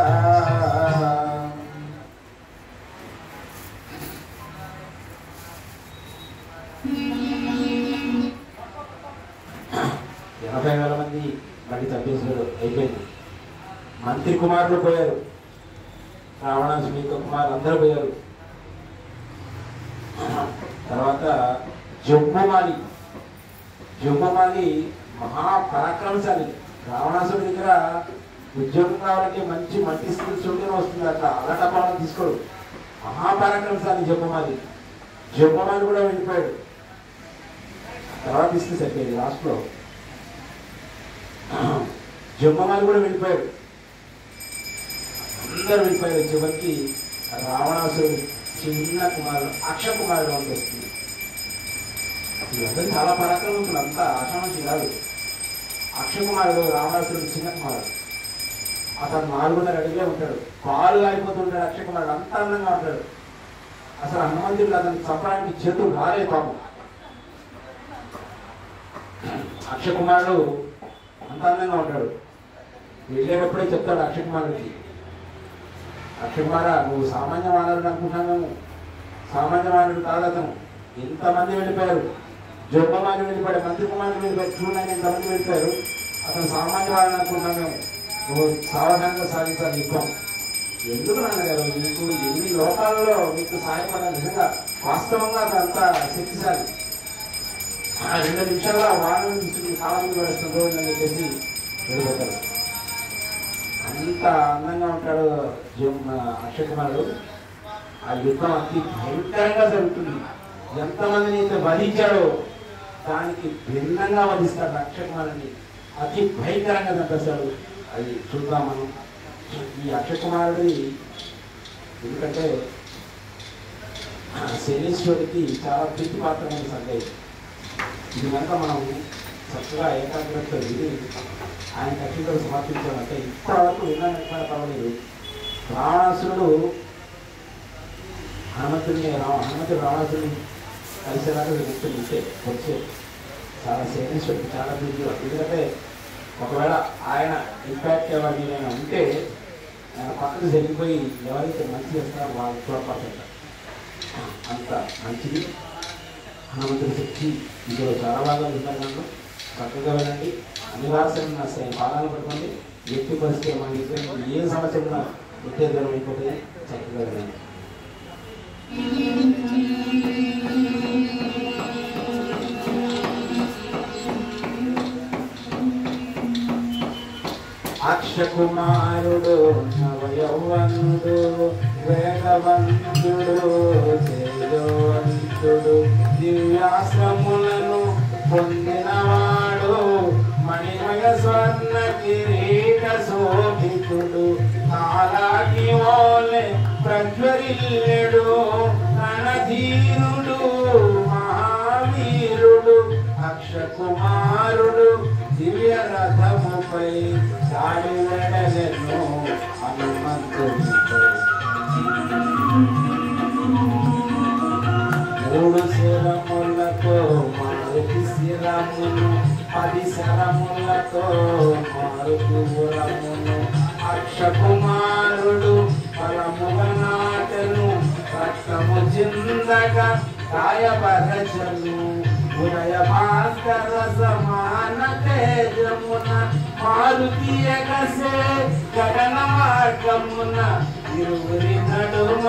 S1: 80,000 మంది మళ్ళీ చంపేశారు అయిపోయింది మంత్రి కుమారులు పోయారు రావణాసుని కుమారులు అందరూ పోయారు తర్వాత జంబుమాలి మహాపరాక్రమశాలి రావణాసుడి దగ్గర ఉద్యోగం కావాలంటే మంచి మల్టీ స్కిల్స్ ఉంటేనే వస్తుంది అట్లా అలాంటి అపాలను తీసుకోడు మహాపరాక్రమశాలి జంబుమాలి కూడా వెళ్ళిపోయాడు తర్వాత ఇస్తే సరిపోయింది లాస్ట్లో జంబుమాలి కూడా వెళ్ళిపోయాడు అందరూ వెళ్ళిపోయారు చివరికి రావణాసుడు చిన్న కుమారుడు అక్షయ కుమారుడు అని వస్తుంది వీళ్ళందరూ చాలా పరాక్రమవంతులు అంతా ఆశాంశి కాదు అక్షయ కుమారుడు రావణాసుడు చిన్న కుమారుడు అతను 4.5 అడుగులే ఉంటాడు, పాలు అయిపోతుంటాడు. అక్షయ కుమారుడు అంత అందంగా ఉంటాడు. అసలు హనుమంతుడు అతను చంపడానికి చేతులు రాలే పాపం. అక్షయ కుమారుడు అంత అందంగా ఉంటాడు. వెళ్ళేటప్పుడే చెప్తాడు అక్షయ కుమారుడికి, అక్షయ కుమార నువ్వు సామాన్య మానవుడు అనుకుంటున్నాను, సామాన్య మానవుడు కాదు అతను. ఎంతమంది వెళ్ళిపోయారు, జోగమాని వెళ్ళిపోయాడు, మంత్రి కుమారుడు వెళ్ళిపోయారు, చూడండి ఎంతమంది వెళ్ళిపోయారు. అతను సామాన్య వాడిని అనుకుంటున్నాను. నువ్వు సావధానంగా సాధించాలి యుద్ధం. ఎందుకు నాన్నగారు నీకు ఎన్ని లోకాలలో మీకు సహాయపడాలి. నిజంగా వాస్తవంగా అదంతా శక్తిశాలి. 2 నిమిషాల్లో వాహనం తీసుకుని కాలం వేస్తుందో అని చెప్పేసి వెళ్ళిపోతారు. అంత అందంగా ఉంటాడు అక్షయ కుమారుడు. ఆ యుద్ధం అతి భయంకరంగా జరుగుతుంది. ఎంతమందిని అయితే వధించాడో దానికి భిన్నంగా వధిస్తాడు అక్షయ కుమారుడిని. అతి భయంకరంగా చంపేస్తాడు. అది చూద్దాం మనం. ఈ అక్షయ కుమారుడి ఎందుకంటే శనీశ్వరుడికి చాలా ప్రీతిపాత్రమైన సంగతి. ఇది కనుక మనం చక్కగా ఏకాగ్రతతో విని ఆయన కక్షితో సమర్పించామంటే ఇప్పటివరకు విన్నాను పర్వాలేదు. రావణాసురుడు హనుమంతుడు రావణాసురుడిని కలిసేలాగా చెప్తుంటే వచ్చే చాలా శనీశ్వరుడికి చాలా ప్రీతి. ఎందుకంటే ఒకవేళ ఆయన ఇంపాక్ట్ ఎవరినైనా ఉంటే ఆయన పక్కకు జరిగిపోయి ఎవరైతే మంచి చేస్తారో వాళ్ళు చూడపడతారు. అంత మంచిది హనుమంతుడి శక్తి. ఇందులో చాలా బాగా విధానంలో చక్కగా వినండి. అనివార్యం పాలన పడుతుంది. వ్యక్తి పరిస్థితి మనకి ఏ సమస్య ఉన్నా ఉత్తేజనం అయిపోతుంది. చక్కగా వినండి. అక్షయ కుమారుడు నవయౌవనుడు వేగవంతుడు తేజవంతుడు దివ్యాశ్రములను పొందినవాడు మణిమయ స్వర్ణ కిరీట శోభితుడు కాలాకి ఓలే ప్రజ్వరిల్లెడు రణధీరుడు మహావీరుడు అక్షయ కుమారుడు దివ్య రథముపై దాడి వెడలెను హనుమంతుడిపై. 3 శరములతో మారుతి శిరమును 10 శరములతో మారుతి పురమును అక్షయ కుమారుడు బలముగా నాటెను రక్తము చిందగా గాయపరచను ఉదయ భాస్కర సమాన తేజమున మారుతి ఎగసే గగన మార్గమున ఇరువురి నడుమ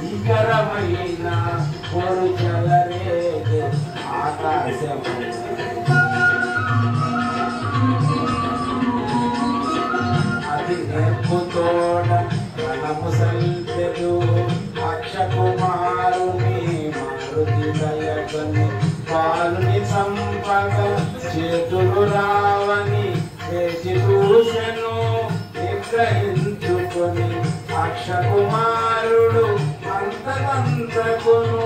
S1: ఈకరమైన కోరు చలరేగే ఆకాశమున. అది నేర్పుతోడ రణము సల్పెదు అక్షయ కుమారుని మారుతి దయగని పాలుని సంపగ చేతులు రావని వేచి చూసెను నిగ్రహించుకొని అక్షయ కుమారుడు అంతకంతకును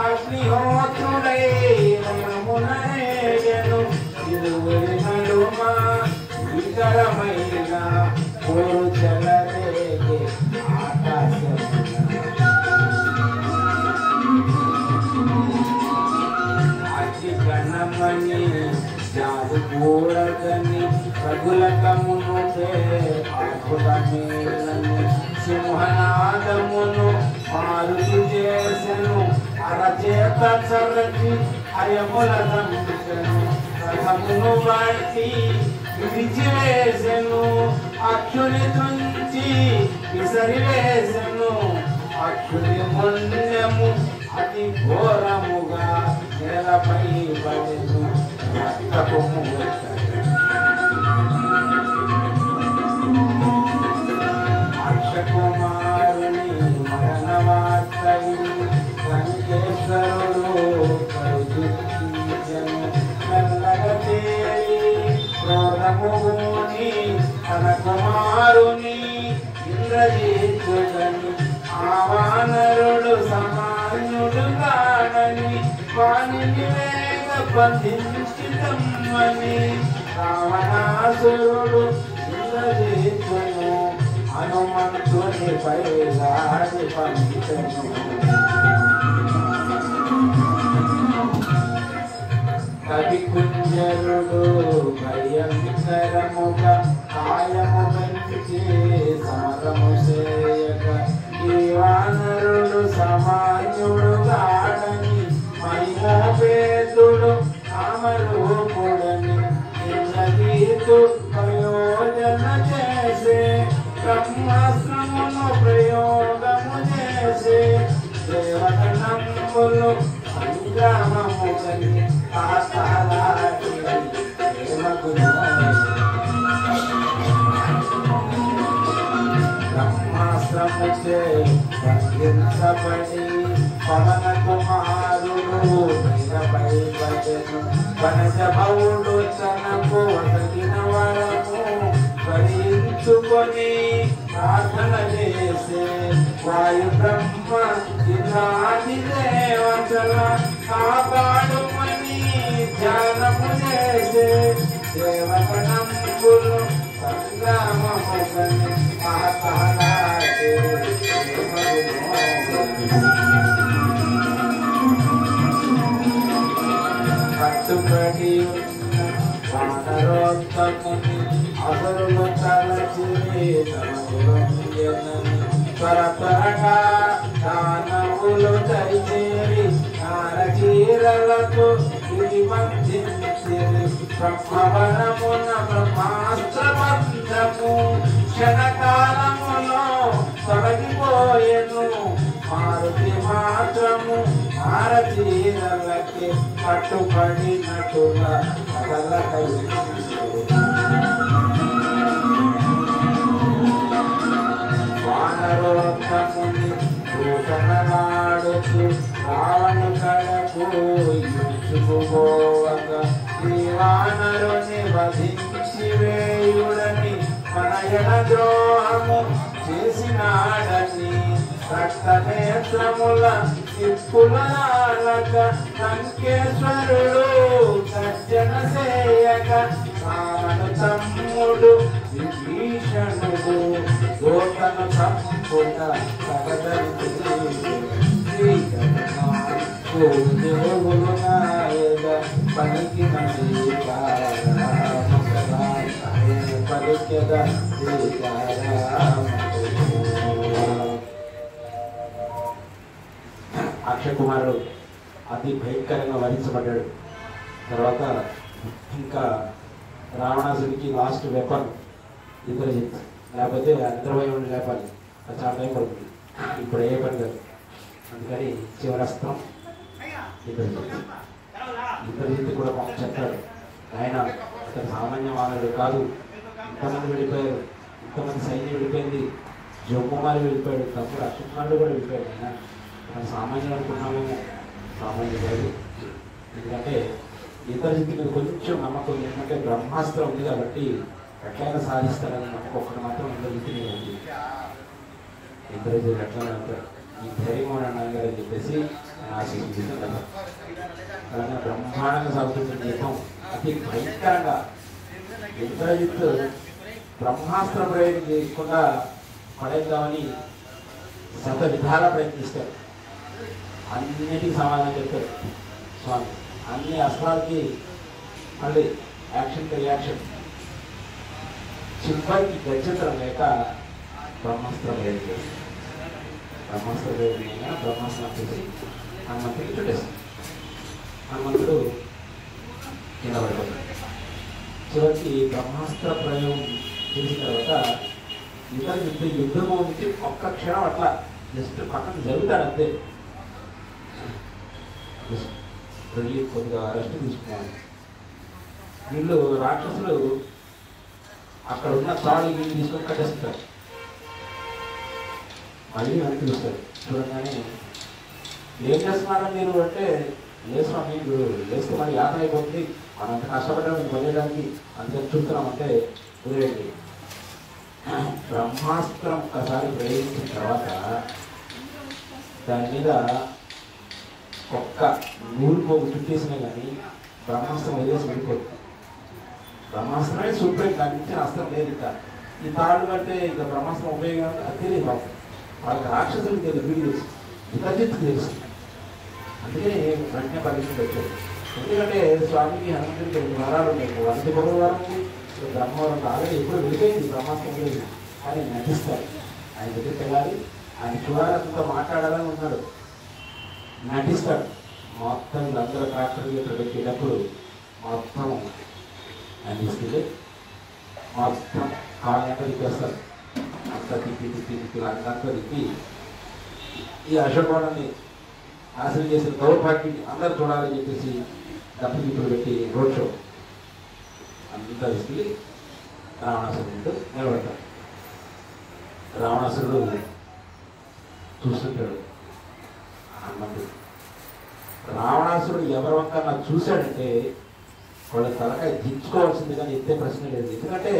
S1: అగ్నిహోత్రుడై రణమునరేగెను ఇరువురి నడుమ భీకరమైన కోరు చెలరేగే ఆకాశమున. గణమణి జాదు కూడదని రఘులకమును అద్భుతమేలని సింహనాదమును మారుతి చేసెను అరచేత చరచి అయముల దంచెను రథమును బట్టి విరిచివేసెను అక్షుని తుంచి విసరివేసెను అక్షుని మొండెము అతి ఘోరముగా నేలపై పడెను రక్తపు అక్షయ కుమారుని మరణ వార్తను లంకేశ్వరుడు కరుదించెను మెల్లగా తేలి క్రోధముని తన కుమారుని ఇంద్రజిత్తుడని ఆ వానరుడు సామాన్యుడు కాడని వానిని వేగ బంధించితమ్మని రావణాసురుడు ఇంద్రజిత్తును హనుమంతుని పైలాడి పంపితను కవి కుంజరుడు భయంకరముగా కాయము పెంచి సమరము చేయక ఈ వానరుడు సామాన్యుడు గాడని మహిమోపేతుడు కామరూపుడని ఇంద్రజీతు ప్రయోజన చేసే బ్రహ్మాస్త్రమును ప్రయోగము చేసే దేవగణములు సంగ్రామము కలిగి ఆస్థాలాడి ప్రేమగును బ్రహ్మాస్త్రముచే బంధించబడి పవన కుమారుడు మీరపై పడెను వనజభవుడు తనకు ఒదగిన వరము భరించుకొని ప్రార్థన చేసే వాయు బ్రహ్మ ఇంద్రాది దేవతల కాపాడుమని ధ్యానము చేసే దేవగణంబులు సంగ్రామము కని ఆహ్లాదే కట్టుబడి వానరోత్తముని అసురులు తలచి త్వరగా దానవులు దరిచేరి నారచీరలకు ఇది బంధించి బ్రహ్మవరమున బ్రహ్మాస్త్రబంధము క్షణకాలములో తొలగిపోయెను మారుతి మాత్రము నారచీరలకి పట్టుబడినట్టుగా కదలకై వానరోత్తముని దూషణలాడుతూ రావణు కడకు ఇచ్చుకుపోవగా ఈ వానరుని వధించి వేయుడని మనయన ద్రోహము చేసినాడని రక్తనేత్రముల సిప్పులాలక లంకేశ్వరుడు సజ్జన సేయక రావణు తమ్ముడు విభీషణుడు గోతను తప్పుట సగదరి దేవుడు నాయక పలికిన పలికెద అక్షయ్ కుమారుడు అతి భయంకరంగా వరించబడ్డాడు. తర్వాత ఇంకా రావణాసుడికి లాస్ట్ వెపన్ ఇంద్రజిత్, లేకపోతే ఇంద్రవయుడిని లేపాలి, అది చాలా టైం పడుతుంది. ఇప్పుడు ఏ పని కాదు, అందుకని చివరస్త్రం ఇంద్రజిత్. ఇంద్రజిత్ కూడా మాకు చెప్పాడు, ఆయన అతను సామాన్య మానవుడు కాదు, ఇంతమంది వెళ్ళిపోయారు, ఇంతమంది సైన్యం వెళ్ళిపోయింది, జోకుమారి వెళ్ళిపోయాడు, తప్పుడు అక్షయ్ కుమారుడు కూడా వెళ్ళిపోయాడు. ఆయన మనం సామాన్యులు అనుకున్నామేమో, సామాన్యులు కాదు. ఎందుకంటే ఇంద్రజిత్ మీద కొంచెం నమ్మకం ఏంటంటే బ్రహ్మాస్త్రం ఉంది కాబట్టి ఎట్లయినా సాధిస్తాడని నమ్మకం ఒక్కటి మాత్రం ఇంద్రజిత్ మీద ఉంది. ఇంద్రజిత్ ఎట్లా అంటారు, ఈ ధైర్యం అన్నాను కదా అని చెప్పేసి ఆశించింది కదా. అలాగే బ్రహ్మాండంగా సాగుతుంది యుద్ధం, అతి భయంకరంగా. ఇంద్రజిత్ బ్రహ్మాస్త్ర ప్రయోగం చేయకుండా పడేద్దామని శత విధాలా ప్రయత్నిస్తారు. అన్నిటికీ సమాధానం చెప్తారు స్వామి. అన్ని అస్త్రాలకి మళ్ళీ యాక్షన్ రియాక్షన్. చివరికి గచ్చంతరం లేక బ్రహ్మాస్త్ర ప్రయోగం చేస్తారు. బ్రహ్మాస్త్ర ప్రయోగం బ్రహ్మాస్త్రం చేసి హనుమంతుడికి చుట్టేస్తారు. హనుమంతుడు కింద పడిపోతాడు. చివరికి బ్రహ్మాస్త్ర ప్రయోగం చేసిన తర్వాత ఇతర యుద్ధము నుంచి ఒక్క క్షణం అట్లా జస్ట్ పక్కన జరుగుతాడు అంతే. వెళ్ళి కొద్దిగా రెస్ట్ తీసుకున్నాను. వీళ్ళు రాక్షసులు అక్కడ ఉన్న తాడు వీళ్ళు తీసుకొని కట్టేస్తారు. మళ్ళీ వెనక్కి చూస్తారు. చూడగానే ఏం చేస్తున్నారా మీరు అంటే, లేస్తాం మీరు లేస్తే మరి యాత్ర అయిపోతుంది, మనం అంత కష్టపడ్డాం మీకు వదిలేయడానికి అంత చూస్తున్నామంటే వదిలేయండి. బ్రహ్మాస్త్రం ఒకసారి ప్రయోగించిన తర్వాత దాని మీద ఒక్క నూరు పోగు చుట్టేసినా కానీ బ్రహ్మాస్త్రం వదిలేసి వెళ్ళిపోతుంది. బ్రహ్మాస్త్రమే సూపర్, దాని నుంచి అస్త్రం లేదు. ఇంకా ఈ తాళ్ళు కడితే ఇక బ్రహ్మాస్త్రం ఉపయోగం అది తెలియదు బాబు. వాళ్ళకి రాక్షసులకు తెలియదు, వీడియో తెలుసు, విభజిత్తుకు తెలుసు. అందుకని వెంటనే పరిస్థితి వచ్చాడు. ఎందుకంటే స్వామికి హనుమంతుడికి 2 వరాలు ఉన్నాయి. వంటి పొగల వరం ఉంది, బ్రహ్మవరం ఆల్రెడీ ఎప్పుడు వెళ్ళిపోయింది బ్రహ్మాస్త్రం లేదు. కానీ నటిస్తారు. ఆయన దగ్గరికి వెళ్ళాలి, ఆయన చూడాలంతా మాట్లాడాలని ఉన్నాడు, నటిస్తాడు. మొత్తం వీళ్ళందరూ ట్రాక్టర్లు ఇక్కడ పెట్టేటప్పుడు మొత్తం ఆయన తీసుకెళ్ళి మొత్తం కాళ్ళు ఎంత తిప్పేస్తారు. అంతా తిప్పి తిప్పి తిప్పి అంతా తిప్పి ఈ అశోకవనాన్ని నాశనం చేసిన దౌర్భాగ్యం అందరూ చూడాలని చెప్పేసి డబ్బు ఇప్పుడు పెట్టి రోడ్ షో అంతా తీసుకెళ్ళి రావణాసురుడు నిలబడతాడు. రావణాసురుడు చూస్తుంటాడు. హనుమంతుడు రావణాసురుడు ఎవరి వంకన్నా చూశాడంటే వాళ్ళ తలకాయ దించుకోవాల్సింది, కానీ ఎత్తే ప్రశ్న లేదు. ఎందుకంటే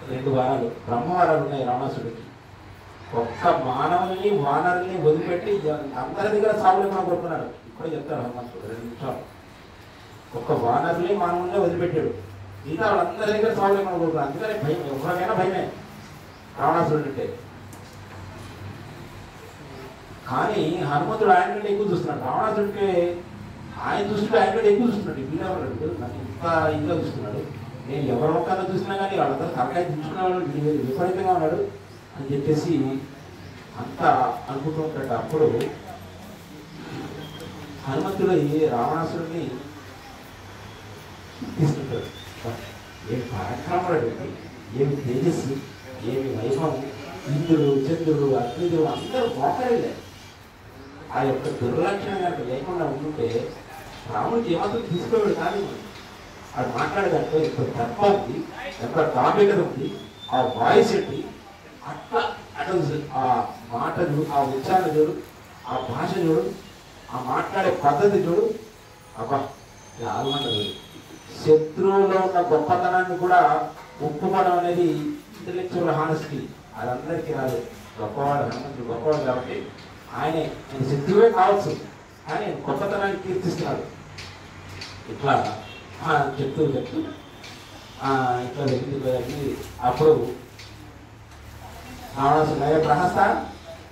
S1: 2 వారాలు బ్రహ్మవారాలు ఉన్నాయి రావణాసుడికి. ఒక్క మానవుల్ని వానరుల్ని వదిలిపెట్టి అందరి దగ్గర సాగులేమో కోరుకున్నాడు. ఇప్పుడే చెప్తాడు హనుమంతుడు 2 నిమిషాలు. ఒక్క వానరుల్ని మానవుల్ని వదిలిపెట్టాడు, మిగతా వాళ్ళందరి దగ్గర సాగులేమో కోరుకున్నాడు. అందుకని భయం, ఎవరికైనా భయమే రావణాసురుడు అంటే. కానీ హనుమంతుడు ఆయన కంటే ఎక్కువ చూస్తున్నాడు. రావణాసుడికి ఆయన చూస్తుంటే ఆయన కంటే ఎక్కువ చూస్తున్నాడు. వీళ్ళెవరు నాకు ఇంత ఇదిగా చూస్తున్నాడు, నేను ఎవరి ఒక్కన్నా చూసినా కానీ వాళ్ళందరూ తలకాయ దించుకునేవాడు, విపరీతంగా ఉన్నాడు అని చెప్పేసి అంతా అనుకుంటూ ఉంటాడు. అప్పుడు హనుమంతుడు రావణాసురుడిని తీసుకుంటాడు. ఏమి పరాక్రముడు, ఏమి తేజస్సు, ఏమి వైభవం, ఇంద్రుడు చంద్రుడు అగ్నిదేవుడు అందరూ మోకరేలే. ఆ యొక్క దుర్లక్షణం కనుక లేకుండా ఉంటుంటే రాముడికి ఏమాత్రం తీసుకోవాడు. కానీ అది మాట్లాడేదంటే ఎంత తప్ప ఉంది, ఎంత టాపికత ఉంది, ఆ వాయిస్ ఏంటి, అట్లా అట్లా ఆ మాటలు, ఆ ఉచ్చారణ చూడు, ఆ భాష చూడు, ఆ మాట్లాడే పద్ధతి చూడు. అబ్బా ఆల్మంటారు. శత్రువులో ఉన్న గొప్పతనాన్ని కూడా ఒప్పుకోవడం అనేది ఇంటలెక్చువల్ హానెస్టీ. అది అందరికీ రాదు. గొప్పవాడు హనుమంతుడు గొప్పవాడు కాబట్టి ఆయనే నేను శత్రువే కావచ్చు, కానీ గొప్పతనాన్ని కీర్తిస్తున్నాడు. ఇట్లా చెప్తూ చెప్తూ ఇట్లా జరిగింది. అప్పుడు రావణాసుడు ప్రహస్త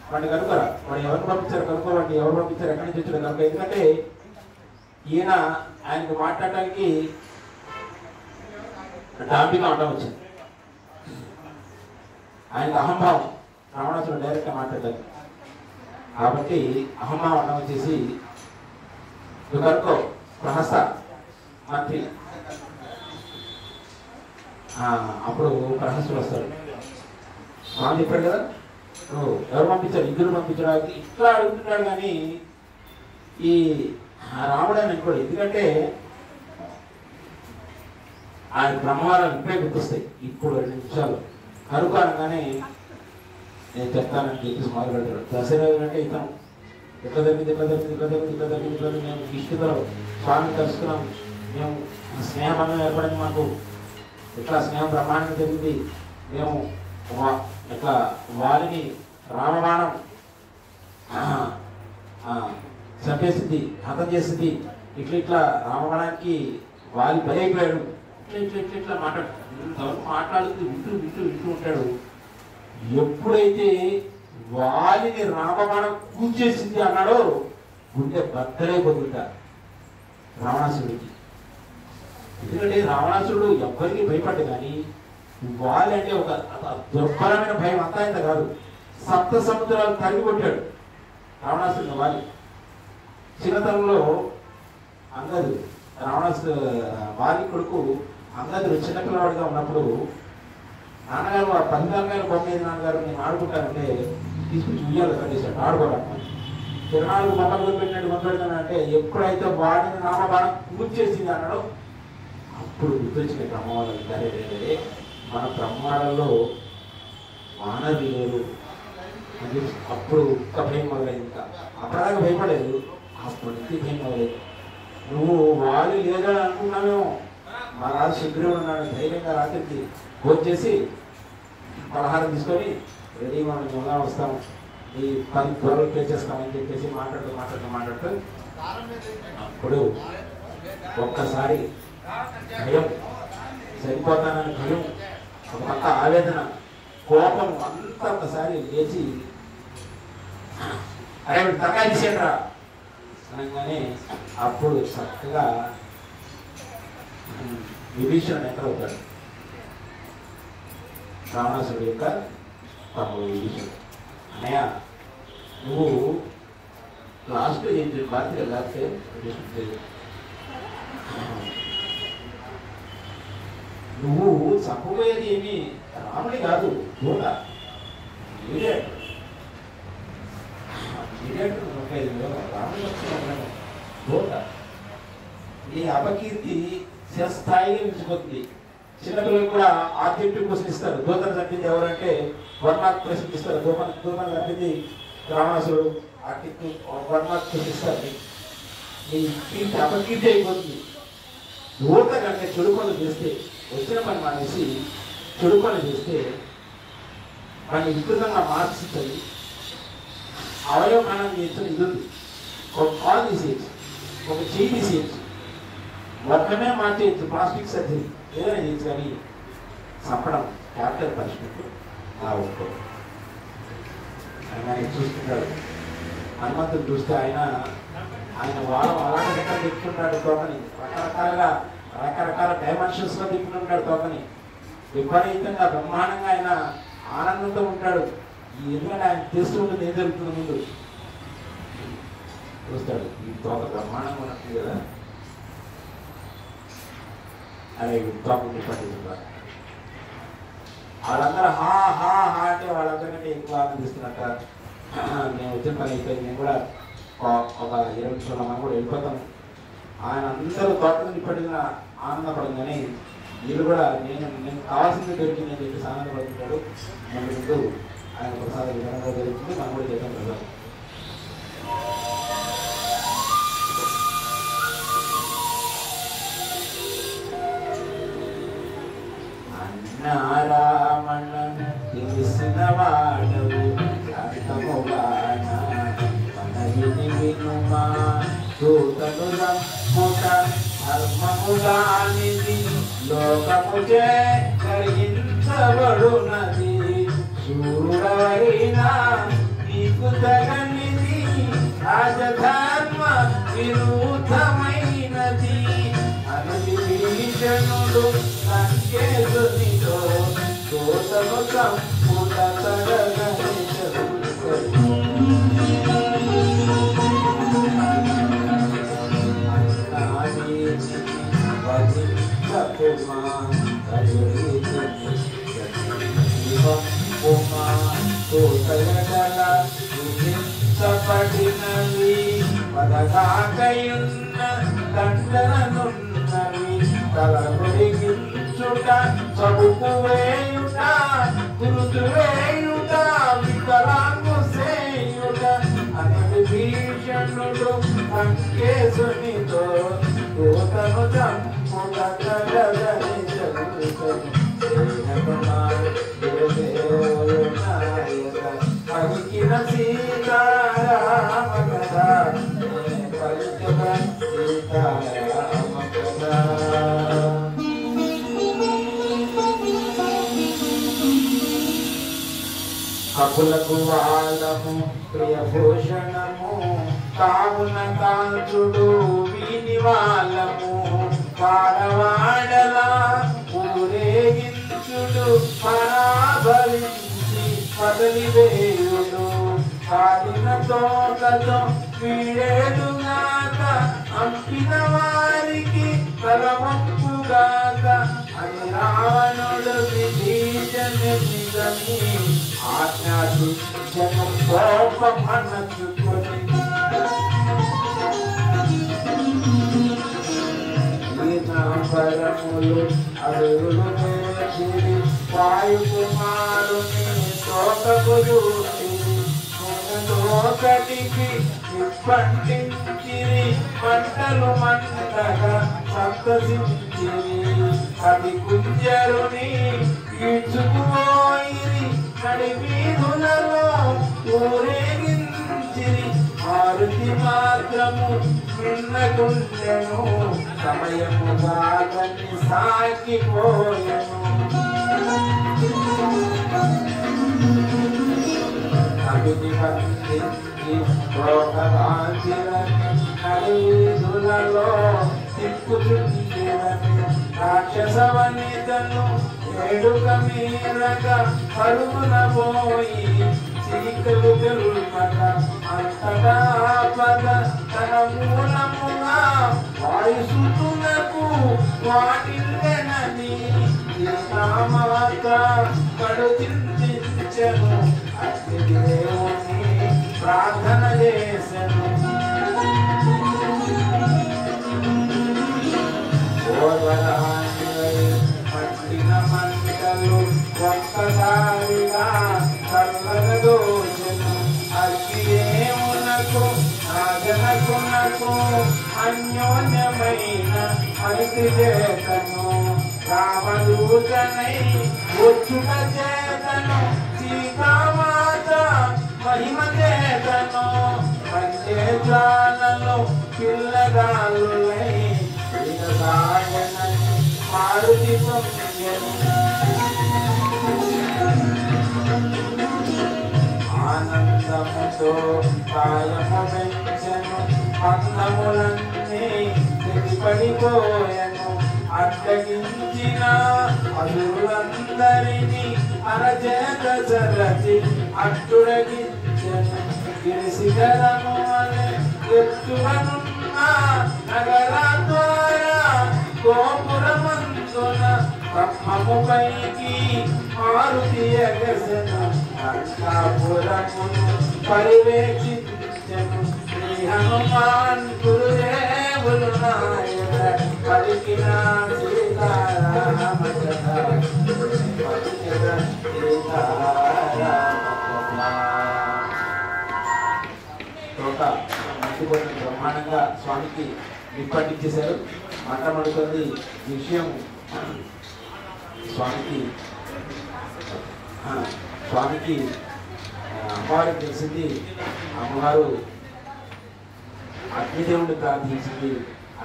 S1: వాడిని కనుకోరా, వాడు ఎవరు పంపించారు కనుక్కోవాడి, ఎవరు పంపించారు, ఎక్కడి నుంచి వచ్చాడు కనుక. ఎందుకంటే ఈయన ఆయనకు మాట్లాడటానికి డాంబిగా ఉండడం వచ్చింది. ఆయనకు అహంభావం, రావణాసుడు డైరెక్ట్గా మాట్లాడాలి కాబట్టి అహంభావం ఉండడం వచ్చేసి నువ్వు కనుక్కో ప్రహస్త మంత్రి. అప్పుడు ప్రహస్తుడు వస్తాడు. స్వామి చెప్పాడు కదా, నువ్వు ఎవరు పంపించారు, ఇంద్రుడు పంపించడానికి ఇట్లా అడుగుతున్నాడు. కానీ ఈ రాముడు అని అనుకోడు. ఎందుకంటే ఆయన బ్రహ్మవారాలు ఇప్పుడే గుర్తొస్తాయి. ఇప్పుడు 2 నిమిషాలు కనుక్కోనగానే నేను చెప్తానని చెప్పేసి మొదలు పెడతాడు. దశరథుడు అంటే ఇతను ఎట్లా జరిగింది, ఇట్లా జరిగింది, ఇట్లా జరిగింది, ఇట్లా జరిగింది, ఇట్లా మేము ఇష్టతో స్వామిని కలుసుకున్నాం, మేము స్నేహబంధం ఏర్పడింది, మాకు ఇట్లా స్నేహం బ్రహ్మాండంగా జరిగింది, మేము ఇట్లా వారిని రామబాణం చంపేసింది, హతం చేసింది, ఇట్లా ఇట్లా రామబాణానికి వాలి బలైపోయాడు, ఇట్లా ఇట్లా ఇట్లా ఇట్లా మాట్లాడుతూ వింటూ వింటూ వింటూ ఉంటాడు. ఎప్పుడైతే వాలిని రామబాణం కూల్చేసింది అన్నాడో గుండె బద్దలైపోతుంటా రావణాసుడికి. ఎందుకంటే రావణాసుడు ఎవ్వరికి భయపడ్డు, కానీ వాలి అంటే ఒక దుర్భరమైన భయం. అంతా ఇంత కాదు, 7 సముద్రాలు తరిగి కొట్టాడు రావణాసుడిని వాలి. చిన్నతనంలో అంగదు, వాలి కొడుకు అంగదుడు చిన్నపిల్లవాడిగా ఉన్నప్పుడు నాన్నగారు ఆ 10 తలకాయల బొమ్మ ఏది నాన్నగారు నేను ఆడుకుంటానంటే తీసుకొచ్చి ఉయ్యాలు కట్టేశాడు ఆడుకోవడానికి. 24 బొమ్మలు పెట్టినట్టు మొదలుపెడతానంటే ఎప్పుడైతే వాడిని రామబాణం కూర్చేసింది అన్నాడో అప్పుడు గుర్తొచ్చిన బ్రహ్మవాళ్ళకి సరే మన బ్రహ్మాండంలో వానరులు లేరు అని అప్పుడు ఒక్క భయం మొదలైంది. ఇంకా అప్పటిదాకా భయపడలేదు, అప్పుడు నుంచి భయం మొదలైంది. నువ్వు వాళ్ళు లేదని అనుకున్నామేమో, మా రాజు శుక్రుడు ఉన్నాడు, ధైర్యంగా రాత్రికి భోజనం చేసి పలహారం తీసుకొని రెడీ మనం జంగా వస్తాము, ఈ 10 త్వరలు పే చేస్తామని చెప్పేసి మాట్లాడుతూ అప్పుడు ఒక్కసారి భయం చనిపోతానని భయం, ఒక పక్క ఆవేదన, కోపం అంతా ఒకసారి లేచి అరే తరగా తీసేట్రా అనగానే అప్పుడు చక్కగా విభీషణుడు ఎంటర్ అవుతాడు. రావణాసురుడు యొక్క తమ్ముడు విభీషణుడు. అన్నయ్య నువ్వు లాస్ట్ ఏం బాధ్యత లేకపోతే విభీషణుడు నువ్వు చంపబోయేది ఏమి రాముడి కాదు, దూత. రాముడి దూత. నీ అపకీర్తి స్థాయిగా మించిపోతుంది. చిన్నపిల్లలు కూడా ఆబ్జెక్టివ్ క్వశ్చన్ ఇస్తారు. దూతను చంపింది ఎవరంటే 1 మార్క్ ప్రశ్న ఇస్తారు. దూతను చంపింది రావణాసురుడు, ఆర్టిక్ 1 మార్క్ క్వశ్చన్ ఇస్తారు. నీ కీర్తి అపకీర్తి అయిపోతుంది. దూత కంటే చెడు పనులు చేస్తే, వచ్చిన పని మానేసి చెడు పనులు చేస్తే మనకి వికృతంగా మార్చిస్తుంది. అవయవమానం చేస్తున్న ఇది ఉంది. ఒక కాల్ తీసేయచ్చు, ఒక చేయి తీసేయచ్చు, మొత్తమే మార్చేయచ్చు, ప్లాస్టిక్ సర్జరీ ఏదైనా చేయొచ్చు. కానీ చంపడం క్యాపిటల్ పనిష్మెంట్ అలా ఉంటుంది. ఆయన చూస్తున్నాడు. హనుమంతుడు చూస్తే ఆయన వాళ్ళ అలాంటి దగ్గర తిప్పుతున్నాడు తోకని, రకరకాల డైమెన్షన్స్ లో తిప్పుతుంటాడు తోకని. విపరీతంగా బ్రహ్మాండంగా ఆయన ఆనందంతో ఉంటాడు. ఎందుకంటే ఆయన తెలుస్తూ ఉంటుంది ఏం జరుగుతుంది. ముందు చూస్తాడు, ఈ తోక బ్రహ్మాండంగా ఉన్నట్టు కదా, అనే తోకని పట్టించుకుంటారు. వాళ్ళందరూ హా హా హా అంటే వాళ్ళందరికంటే ఎక్కువ ఆనందిస్తున్నట్ట. నేను వచ్చిన పని అయిపోయింది, నేను కూడా ఒక 20 నిమిషాలు మనం కూడా వెళ్ళిపోతాం. ఆయన అందరూ తోటని పడిన ఆనందపడంగానే వీళ్ళు కూడా నేను కావాల్సింది దొరికిందని చెప్పేసి ఆనందపడుతుంటాడు. ముందు ఆయన ప్రసాద విధానంగా జరుగుతుంది. మనం కూడా చేద్దాం కదా. అన్నారామణ తెలిసిన వాడవు వినుమా దూతను రమ్ముట ధర్మముగానిది లోకముచే కలిగించబడునది. శూరుడైనా నీకు తగనిది రాజధర్మ విరుద్ధమైనది. అని భీషణుడు సంకేతునితో దూతను రమ్ముట తగని పడినవి పదగాకయున్న దండనున్నవి. తలముడిగించుట చదువు వేయుట గురుతు వేయుట వికలాంగు చేయుట అని భీషణుడు సంకేతునితో దూతను చంపుట తగదని చదువుతాడు. పలికిన సీతారామ కదా, పలికిన సీతారామ కదా. కపులకు వాళ్ళము ప్రియభూషణము కావున కాంచుడు వీని వాళ్ళము. వాడవాడలా ఊరేగించుడు పరాభరించి వదిలివేయుడు. కాలిన తోకతో వీడేడుగాక అంపిన వారికి తలవంపుగాక అని రావణుడు విభీషణుని ఆజ్ఞాడు జనం కోపం అన్నచుకొని పరములు అడుగులు నేర్చిరి వాయుకుమారుని తోకకు దూసిరి. తోకటికి పండించిరి పంటలు మంటగా సంతసించిరి. అది కుంజరుని ఈడ్చుకుపోయిరి నడి వీధులలో ఊరేగించిరి. మారుతి మాత్రము నిన్నకుండెను సమయము కాదని సాగిపోయెను అభిని బంధించి లోకవాంఛలని నలువీధులలో తిప్పుచుండెను రాక్షస వనితను వేడుక మీరగా పరుగున పోయి చీకలు తెలుపక అంతటా పద తన మూలముగా వాయుసుతులకు వాటిల్లెనని సీతామాత కడు చింతించెను అగ్ని దేవుని ప్రార్థన చేసెను పట్టిన మంటలు ఒక్కసారిగా చల్లగదోచెను అగ్నిదేవునకు రాజనకునకు అన్యోన్యమైన మైత్రి చేతను రామదూతనై వచ్చుట చేతను సీతామాత మహిమ చేతను పంచేతాలలో పిల్లగాళ్ళై మారుతి ఆనందముతో కాయము పెంచెను పన్నములన్నీ తెగిపడిపోయెను అడ్డగించిన అసురులందరినీ అరచేత చరచి అట్టుడగించెను గిరిశిఖరము అనే ఎత్తువనున్న నగరాద్వార గోపురమందున బ్రహ్మముపైకి మారుతి ఎగసెను అంతఃపురమును పర్యవేక్షించెను శ్రీ హనుమాన్ గురుదేవులు నాయన పలికిన సీతారామ కథ పలికిన తోట మంచిపోయిన బ్రహ్మాండంగా స్వామికి నిప్పట్టించేశారు మంట మడుతుంది విషయం స్వామికి అమ్మవారికి తెలిసింది అమ్మవారు అగ్నిదేవుడిని ప్రార్థించింది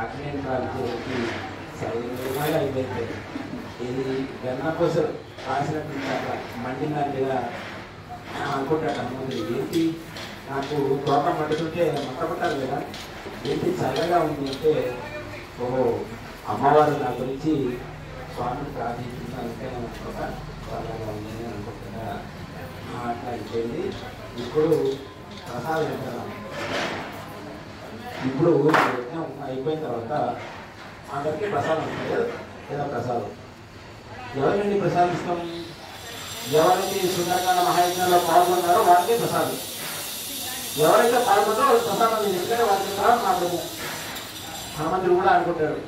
S1: అగ్నిని ప్రార్థించడానికి సరైన అయిపోయింది ఇది గన్నకోసలు రాసినట్టు మండిన మీద అనుకుంటాడు హనుమంతుడు ఏంటి నాకు తోట మండుతుంటే మంటపట్టాలి కదా ఏంటి చల్లగా ఉంది అంటే ఓహో అమ్మవారు నా గురించి స్వామిని ప్రార్థించిందంటే ఒక చల్లగా ఉంది అని అనుకుంటున్నా అట్లా అయిపోయింది ఇప్పుడు ప్రసాదం పెట్టాను ఇప్పుడు యజ్ఞం అయిపోయిన తర్వాత అందరికీ ప్రసాదం ఉంటుంది లేదా ప్రసాదం ఎవరిని ప్రసాదిస్తాం ఎవరైతే సుందరకాండ మహాయజ్ఞంలో పాల్గొన్నారో వాళ్ళకే ప్రసాదం ఎవరైతే పాల్గొన్నారో వాళ్ళు ప్రసాదం ఎందుకంటే వాళ్ళకి తర్వాత నాకు హనుమంతుడు కూడా అనుకుంటాడు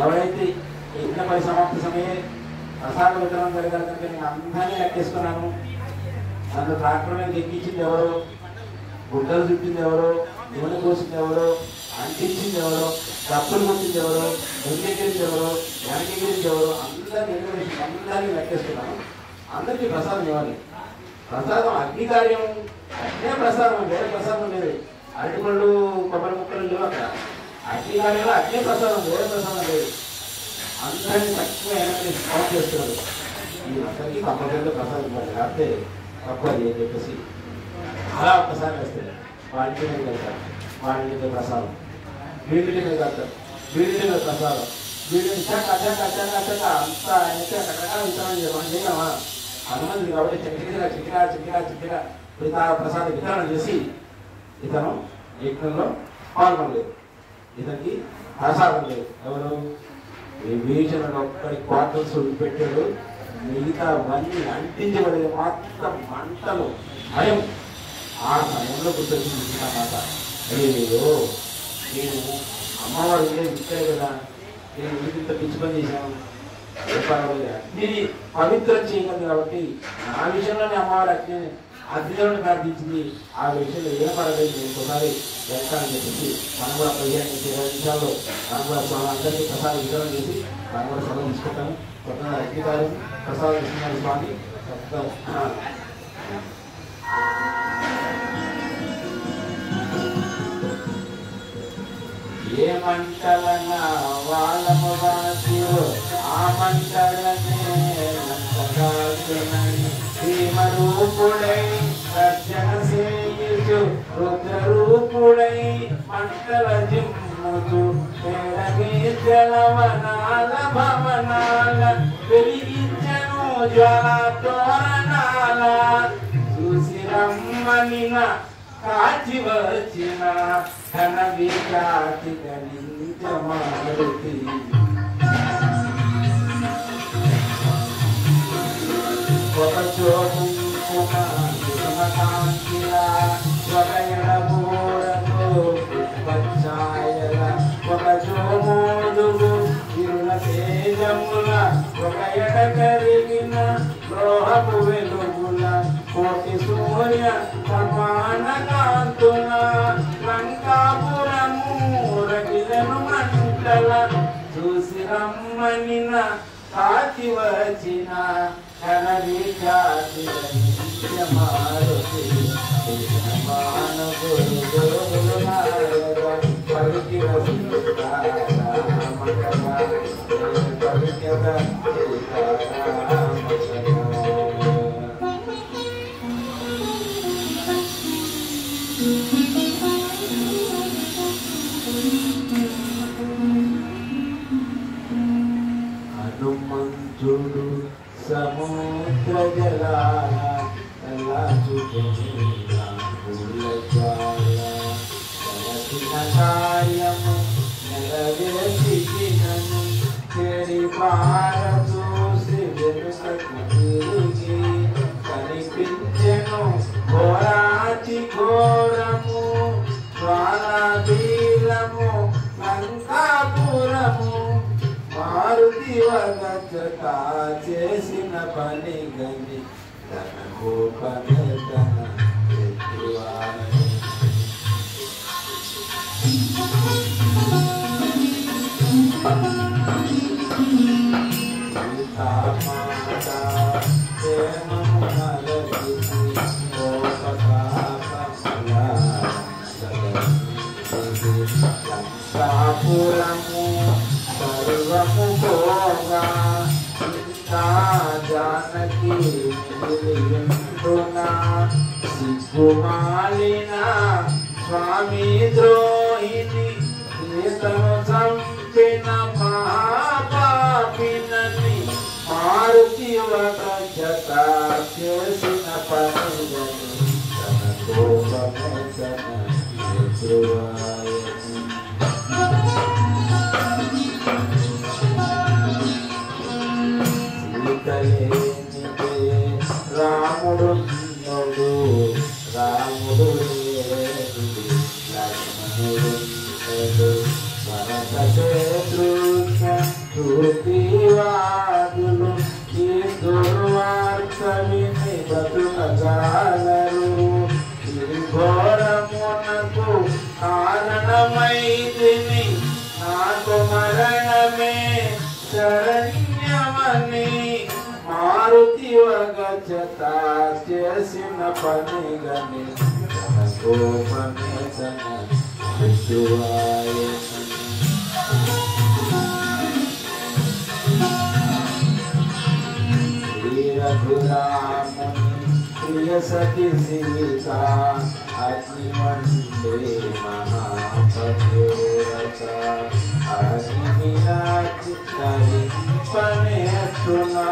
S1: ఎవరైతే యజ్ఞ పరిసమాప్తి సమయే ప్రసాద వితరణ జరగాలి కనుక నేను అందరినీ లెక్కేసుకున్నాను నన్ను ట్రాక్టర్ మీద ఎక్కించింది ఎవరో గుడ్డలు చుట్టింది ఎవరో నూనె కోసింది ఎవరో అంటించింది ఎవరో డబ్బులు కొట్టింది ఎవరో ముందుకెళ్ళింది ఎవరో వెనకెళ్ళింది ఎవరో అందరినీ లెక్కేసుకున్నాను అందరికీ ప్రసాదం ఇవ్వాలి ప్రసాదం అగ్ని కార్యం అగ్నే ప్రసాదం వేరే ప్రసాదం లేదు అరటిపళ్ళు కొబ్బరి ముక్కలు లేవు అక్కడ అగ్ని కార్యంలో అగ్నే ప్రసాదం వేరే ప్రసాదం లేదు అందరినీ తక్కువ వెనక్కి కౌంట్ చేస్తున్నారు ఈ అందరికీ కంపల్సరీగా ప్రసాదం ఇవ్వాలి లేకపోతే తక్కువ అని చెప్పేసి అలా ఒక్కసారి వేస్తారు వాడింటి మీద వెళ్తారు వాడి మీద ప్రసాదం వీడింటి మీద వెళ్తారు వీడింటి మీద ప్రసాదం వీడిని అంతా ఆయనకి రకరకాల విత్తనం మనం చేయగలమా హనుమంతుడు కాబట్టి చిక్కిరా ప్రసాద వితరణ చేసి ఇతను యజ్ఞంలో పాల్గొనలేదు ఇతనికి ప్రసాదం లేదు ఎవరు విభీషణుడు ఒక్కడి క్వార్టర్స్ పెట్టాడు మిగతా అవన్నీ అంటించబడే మాత్రం మంటలు భయం ఆ సమయంలో గుర్తొచ్చింది సీతామాత అయ్యో నేను అమ్మవారు ఇక్కడే కదా నేను ఇంత పిచ్చి పని చేశాను అగ్నిని పవిత్రం చేయగలదు కాబట్టి ఆ విషయంలోనే అమ్మవారు అగ్నిదేవుని ప్రార్థించింది ఆ విషయంలో ఏం పడలేదు నేను ఒకసారి వెళ్తానని చెప్పేసి మనం కూడా 15-20 నిమిషాల్లో మనం కూడా స్వామి అందరికీ ప్రసాద వితరణ చేసి మనం కూడా సెలవు తీసుకుంటాము కొత్తగా అగ్నికారం ప్రసాదం ఇస్తున్నారు స్వామి ఏ మంటలన్నా వాళ్ళము వాసియో ఆ మంటలనే భీమరూపుడై రక్షణ చేయుచు రుద్రరూపుడై మంటల జిమ్ముచు జలవనాల భవనాల వెలిగించను జ్వాల తోరణాల చూసి రమ్మనిన కాచి వచ్చిన ఘన విఖ్యాతి గణించ మారుతి ఒక చోటు కాంతిలా ఒక ఎడమూడము పుష్పఛాయల ఒక చోమోదుగు ఇరుల తేజముల ఒక ఎడ కరిగిన లోహపు వెలుగుల కోటి సూర్య సమాన కాంతుల లంకాపురము రగిలను మంటల చూసి రమ్మనిన కాచి వచ్చిన ఘన విఖ్యాతి మారుతి మానవుడు పలికిన హనుమంతుడు సముద్ర జలాల కార్యము నెరవేర్చినను చెడి పారచూసి వెనుకకు తిరిగి కనిపించెను ఘోరాతి ఘోరము జ్వాలాబీలము లంకాపురము మారుతి వగచట చేసిన పని గని తన కోపమే తన శత్రువాని సీతామాత ప్రేమము నరసి లంకాపురము సర్వము భోగా సీతా జానకి మిలియుండునా సిగ్గుమాలిన స్వామి ద్రోహిని సీతను చంపిన మహాపాపినని మారుతి ఒక జత చేసిన పనులని తన కోపమే తన శత్రువాయని సీతలేనిదే రాముడు రాముడు లక్ష్మణుడు భరత శత్రుఘ్న వాదులు ఈ దుర్వార్త విని బతుకగలరు ఈ ఘోరమునకు కారణమైతిని నాకు మరణమే శరణ్యమని మారుతి వగచట చేసిన పని గని తన కోపమే తన శత్రువాయని రఘురాముని ప్రియ సతి సీత అగ్నివందే మహాపతివ్రత అగ్నిమినాచి పనేస్తున్నా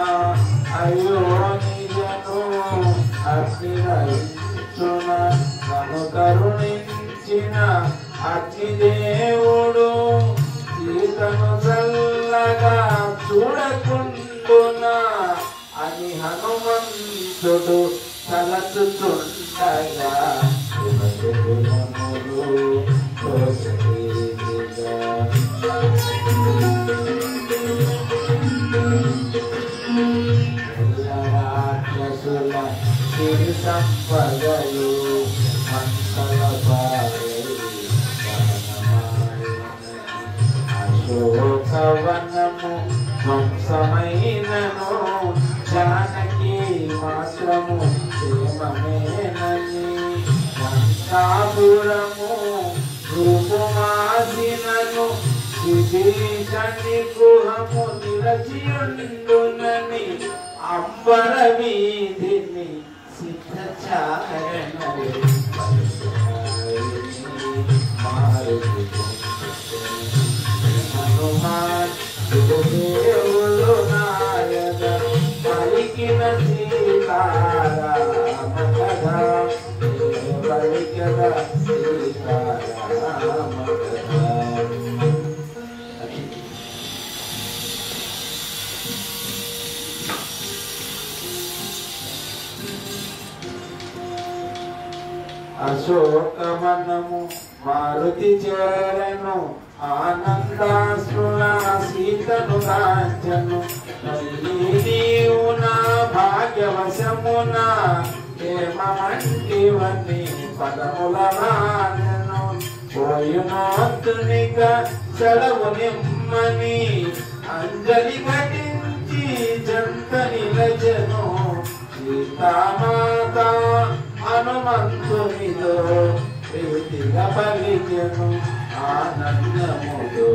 S1: అయ్యో నిజను అగ్నిరహించున నన్ను కరుణించిన అగ్నిదేవుడు సీతను చల్లగా చూడకుండునా అని హనుమంతుడు తలచుతుండగా రాక్షసుల సిరి సంపదలు మంటల అశోకవనము ధ్వంసమైనను జానకి మాత్రము క్షేమమేనని లంకాపురము విభీషణి గృహము నిరచియుండునని అంబర వీధిని సిద్ధచారణి మారుతి హనుమాన్ గురుదేవులు నాయక పలికిన సీతారామ కథ పలికిన సీతారామ కథ. అశోకవనము మారుతి చేరను ఆనందాశ్రుల సీతను కాంచను నీవు నా భాగ్యవశమున హేమంటివని పదముల రానను పోయునోతునిక సెలవు నిమ్మని అంజలి ఘటించి జంత నిలజను సీతామాత హనుమంతునితో ప్రీతిగా పలికెను ఆనందముతో.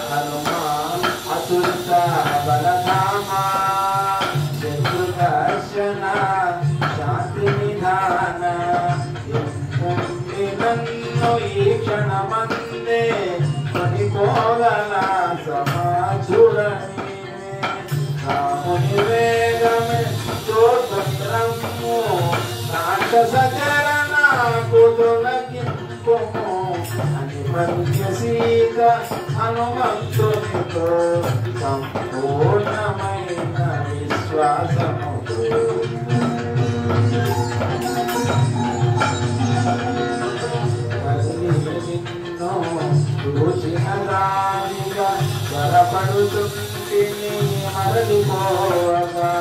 S1: హనుమాన్ అతులిత బలధామ శత్రుకర్షణ శాంతి నిధాన నన్ను ఈ క్షణమందే కొనిపోగల సమాచుడని రాముని వేగమే తోత్రము రాక్షసచరణ కుతులకింపుము అని పలిక సీత హనుమంతునితో సంపూర్ణమైన విశ్వాసముతో. నిన్ను చూసిన దానిగా త్వరపడుతుంటిని మరలిపోవగా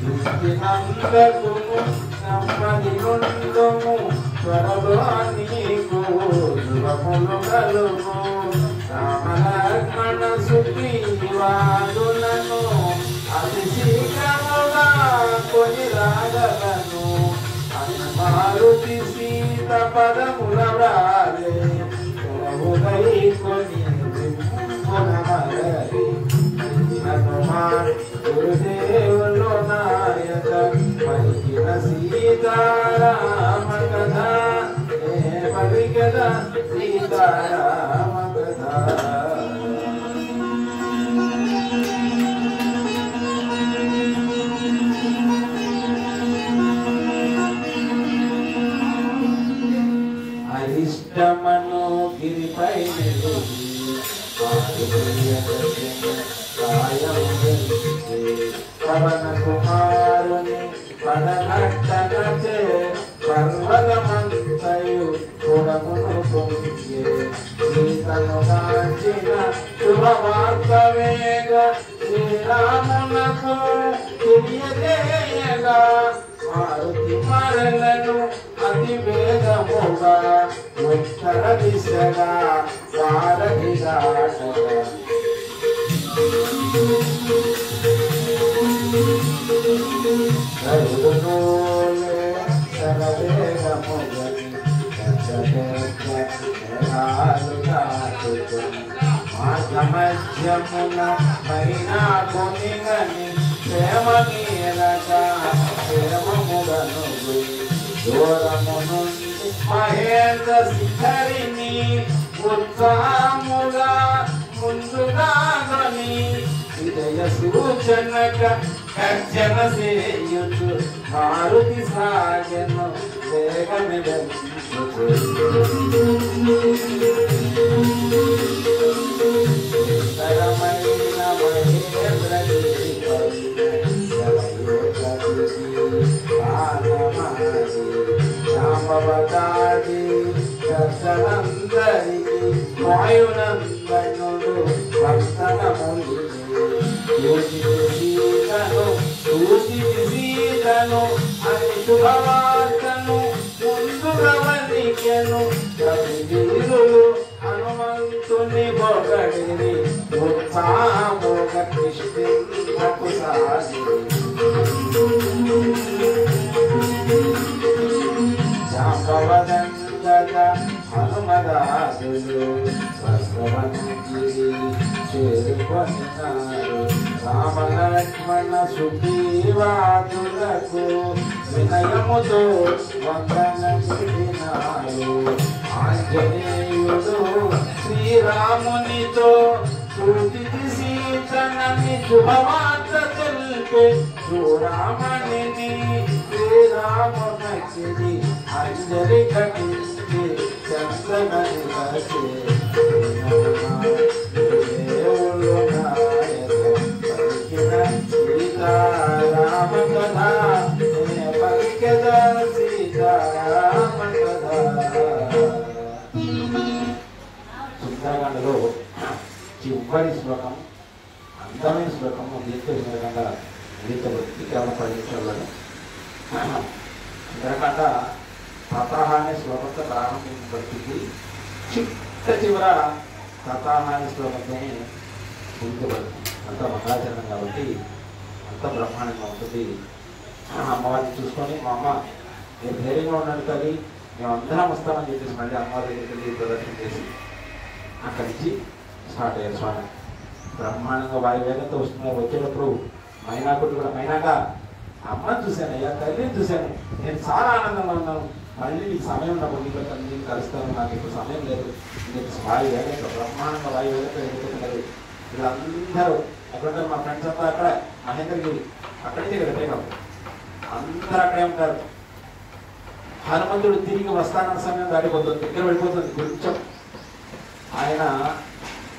S1: ఇచ్చినందుకు నెమ్మది నుండుము త్వరలో నీకు శుభములు కలుగు. రామలక్ష్మణ సుగ్రీవాదులను అతి శీఘ్రముగా కొని రాగలను అని మారుతి సీత పదముల వ్రాలే సెలవులై కొని హనుమాన్ గురుదేవులు నాయక పలికిన సీతారామ కథ పలికిన సీతారామ కథ. అరిష్టమను గిరిపై పవన కుమారుని పదనట్టనచే పర్వతమంతయు గుణమును పొంగే సీతను కాంచిన శుభవార్త వేగ శ్రీరామునకు తెలియజేయగా మారుతి మరలను అతి వేగముగా ఉత్తర దిశగా వారధి దాటగా మధ్యమున పైన కొనిగని ప్రేమ నీలగా ప్రేమములను దూరము నుండి మహేంద్ర శిఖరిని ఉత్సాహముగా ముందుగా గని విజయ సూచనక గర్జన చేయుచు మారుతి సాగను వేగమిదను తరమైన మహేంద్ర రామవతాది దర్శనందరికి వాయునందనుడు వర్తనములు సీతను అని శుభవార్తను ముందుగా వలికెను కవివీరులు హనుమంతుని పొగడిని ఉత్సాహముగా కృష్ణకు సాగి హనుమదాసులు వస్త్రవన్నిగిరి చేరుకొనినారు. రామలక్ష్మణ సుగ్రీవాదులకు వినయముతో వందనమిడినారు. ఆంజనేయుడు శ్రీరామునితో సూటికి సీతనని శుభవార్త తెలిపే చూరామణి శ్రీరామునకి అంజలి కటించి చంద్రమణి కసి దేవుళ్ళు నాయక పలికిన సీతారామ కథ పలికద సీతారామ కథ. సుందరకాండలో చివరి శ్లోకం అందమైన శ్లోకం దీంతో సుందరకాండ గీతబడి కేవలం 10 నిమిషాల్లోనే. సుందరకాండ తతః అనే శ్లోకంతో ప్రారంభించబడుతుంది. చివర తతః అనే శ్లోకంతోనే ముగించబడుతుంది. అంత మంగళాచరణం కాబట్టి అంత బ్రహ్మాండంగా ఉంటుంది. అమ్మవారిని చూసుకొని మా అమ్మ మీరు ధైర్యంగా ఉన్నాడు కానీ మేము అందరం వస్తామని చెప్పేసి మళ్ళీ అమ్మవారి దగ్గరికి వెళ్ళి ప్రదర్శన చేసి అక్కడి నుంచి స్టార్ట్ అయ్యారు స్వామి. బ్రహ్మాండంగా వారి వేగంతో వస్తున్నారు. వచ్చేటప్పుడు మైనాకుడు కూడా మైనాక అమ్మని చూశాను, అయ్యా తల్లిని చూశాను, నేను చాలా ఆనందంగా ఉన్నాను. మళ్ళీ నీకు సమయం ఉన్నప్పుడు నీకు తల్లిని కలుస్తాను, నాకు ఇప్పుడు సమయం లేదు. నీకు వారి వేగంతో బ్రహ్మాండంగా వారి వేగంతో ఎదుగుతున్నారు. వీళ్ళందరూ ఎక్కడుంటారు? మా ఫ్రెండ్స్ అంతా అక్కడ మహేంద్రగిరి అక్కడి నుంచి ఇక్కడ ట్రైన్ అందరూ అక్కడే ఉంటారు. హనుమంతుడు తిరిగి వస్తానన్న సమయం దాటిపోతుంది, దగ్గర వెళ్ళిపోతుంది కొంచెం. ఆయన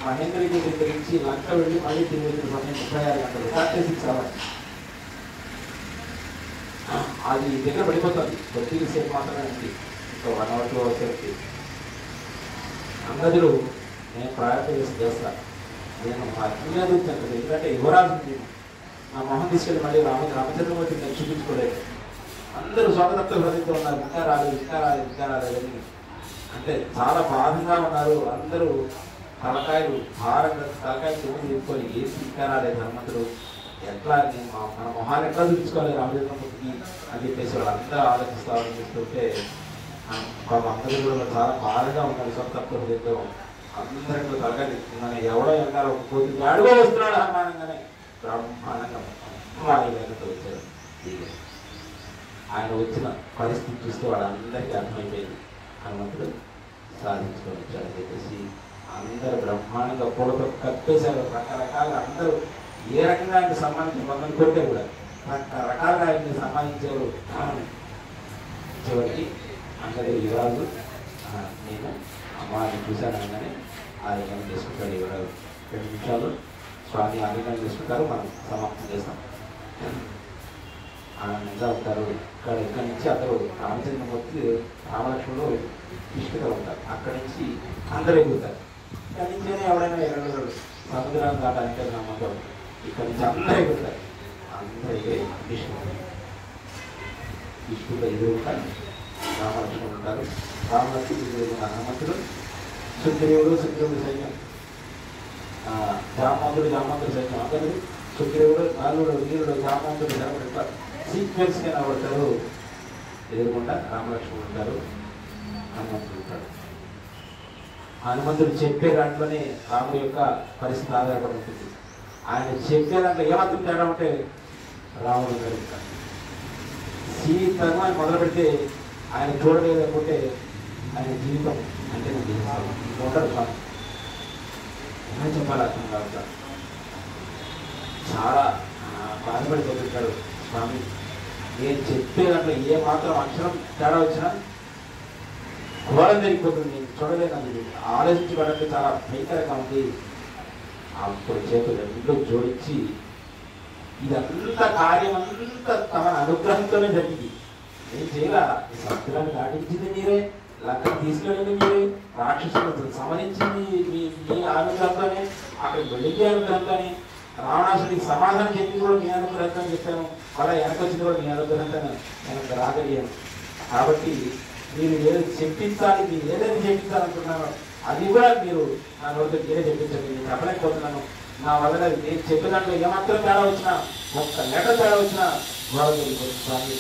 S1: మహేంద్రగిరి దగ్గర నుంచి లంక వెళ్ళి మళ్ళీ తిరిగి వచ్చిన సమయం 36 గంటలు 36 hours. అది దగ్గర పడిపోతుంది. కొద్దిగా సేపు మాత్రమే ఉంది, ఇంకా 1 hour 2 hours సేపు. అందరూ నేను ప్రయారిటీ చేస్తాను. నేను మా అగ్నిగా చూస్తాను, ఎందుకంటే యువరాజు నా మొహం తీసుకెళ్ళి మళ్ళీ రామచంద్రమూర్తి నేను చూపించుకోలేదు. అందరూ స్వాగతంతో హృదయంతో ఉన్నారు. ఇంకా రాలేదు ఇంకా రాలేదు ఇంకా రాలేదని అంటే చాలా బాధగా ఉన్నారు. అందరూ తలకాయలు భారంగా తలకాయలు తుమ్మి తీసుకొని ఏసి ఇంకా రాలేదు హనుమంతుడు, ఎట్లా మన మొహాన్ని ఎట్లా చూపించుకోవాలి రామచంద్రమూర్తికి అని చెప్పేసి వాళ్ళు అందరూ ఆలోచిస్తూ చూస్తుంటే అందరూ కూడా చాలా బాధగా ఉన్నారు. స్వంతత్వ హృదయంతో అందరిలో తలకాయ తీసుకున్నాను. ఎవడో వెనకాల కొద్దిగా అడుగు వస్తున్నాడు హనుమానంగానే బ్రహ్మాండంగా వారి వేగంతో వచ్చారు. ఆయన వచ్చిన పరిస్థితి చూస్తే వాళ్ళందరికీ అర్థమైపోయింది హనుమంతుడు సాధించుకొని వచ్చాడని చెప్పేసి అందరూ బ్రహ్మాండంగా పూలతో కప్పేశారు. రకరకాలుగా అందరూ ఏ రకంగా ఆయన సన్మానించి వందలు కొట్టే కూడా రకరకాలుగా ఆయన్ని సన్మానించారు. చివరికి అందరూ యువరాజు నేను అమ్మాయిని చూశాను అనగానే ఆలింగనం చేసుకుంటాడు యువరాజు. 2 నిమిషాలు స్వామి ఆలింగనం చేసుకుంటారు, మనం సమాప్తం చేస్తాం. ఆనందంగా ఉంటారు. ఇక్కడి నుంచి అందరూ రామచంద్రమూర్తి రామలక్ష్మణులు ఇష్టంగా ఉంటారు. అక్కడి నుంచి అందరూ ఎగురుతారు. ఇక్కడి నుంచేనే ఎవడైనా ఎగరగలరు. సముద్రాన్ని దాటాలంటే నమ్మకం. ఇక్కడి నుంచి అందరూ ఎగురుతారు. అందరూ ఎగిరి విష్ణువుగా ఎదురుతారు. రామలక్ష్మణులు ఉంటారు. రామలక్ష్మణుడు హనుమంతుడు, సుగ్రీవుడు సైన్యం, జామంతుడు సైన్యం, అందరూ సుగ్రీవుడు నాలుగుడు వీరుడు జామంతుడు జరగబడతారు. సీక్వెన్స్గా నిలబడతారు. ఎదురుకుండా రామలక్ష్మణుడు ఉంటారు, హనుమంతుడు ఉంటాడు. హనుమంతుడు చెప్పే దాంట్లోనే రాముడి యొక్క పరిస్థితి ఆధారపడి ఉంటుంది. ఆయన చెప్పే దాంట్లో ఏమాత్రం తేడా ఉంటే రాముడు జరుగుతాడు. సీతను ఆయన మొదలు పెడితే ఆయన చూడలేకపోతే ఆయన జీవితం అంటే నేను జీవిస్తాను ఉంటాడు. స్వామి ఏమైనా చెప్పాలి అర్థం కాదు. చాలా బాధపడిపోతుంటాడు స్వామి. నేను చెప్పే దాంట్లో ఏ మాత్రం అక్షరం తేడా వచ్చినా ఘోరం జరిగిపోతుంది, నేను చూడలేను. ఆలోచించబడంటే చాలా భయంకరంగా ఉంది. అప్పుడు చేతులు 2 జోడించి ఇదంతా కార్యం అంతా తమ అనుగ్రహంతోనే జరిగింది. నేను చేయాల సముద్రాన్ని దాటించింది మీరే, లంకను తీసుకెళ్ళింది మీరే, రాక్షసులను సంహరించింది మీ అనుగ్రహంతోనే, అక్కడికి వెళ్ళింది అనుగ్రహంతోనే, రావణాసుడికి సమాధానం చెప్పింది కూడా మీ అనుగ్రహంతో చెప్పాను, అలా వెనకొచ్చింది కూడా మీ అనుగ్రహంతో నేను రాగలిగాను. కాబట్టి మీరు ఏది చెప్పించాలి, మీరు ఏదైనా చెప్పించాలనుకున్నారో అది కూడా మీరు నా నోటితో మీరే చెప్పించండి. నేను చెప్పలేకపోతున్నాను. నా వల్ల నేను చెప్పిన దాంట్లో ఏమాత్రం తేడా వచ్చినా, ఒక్క లెటర్ తేడా వచ్చినా గొడవ జరిగిపోతుంది.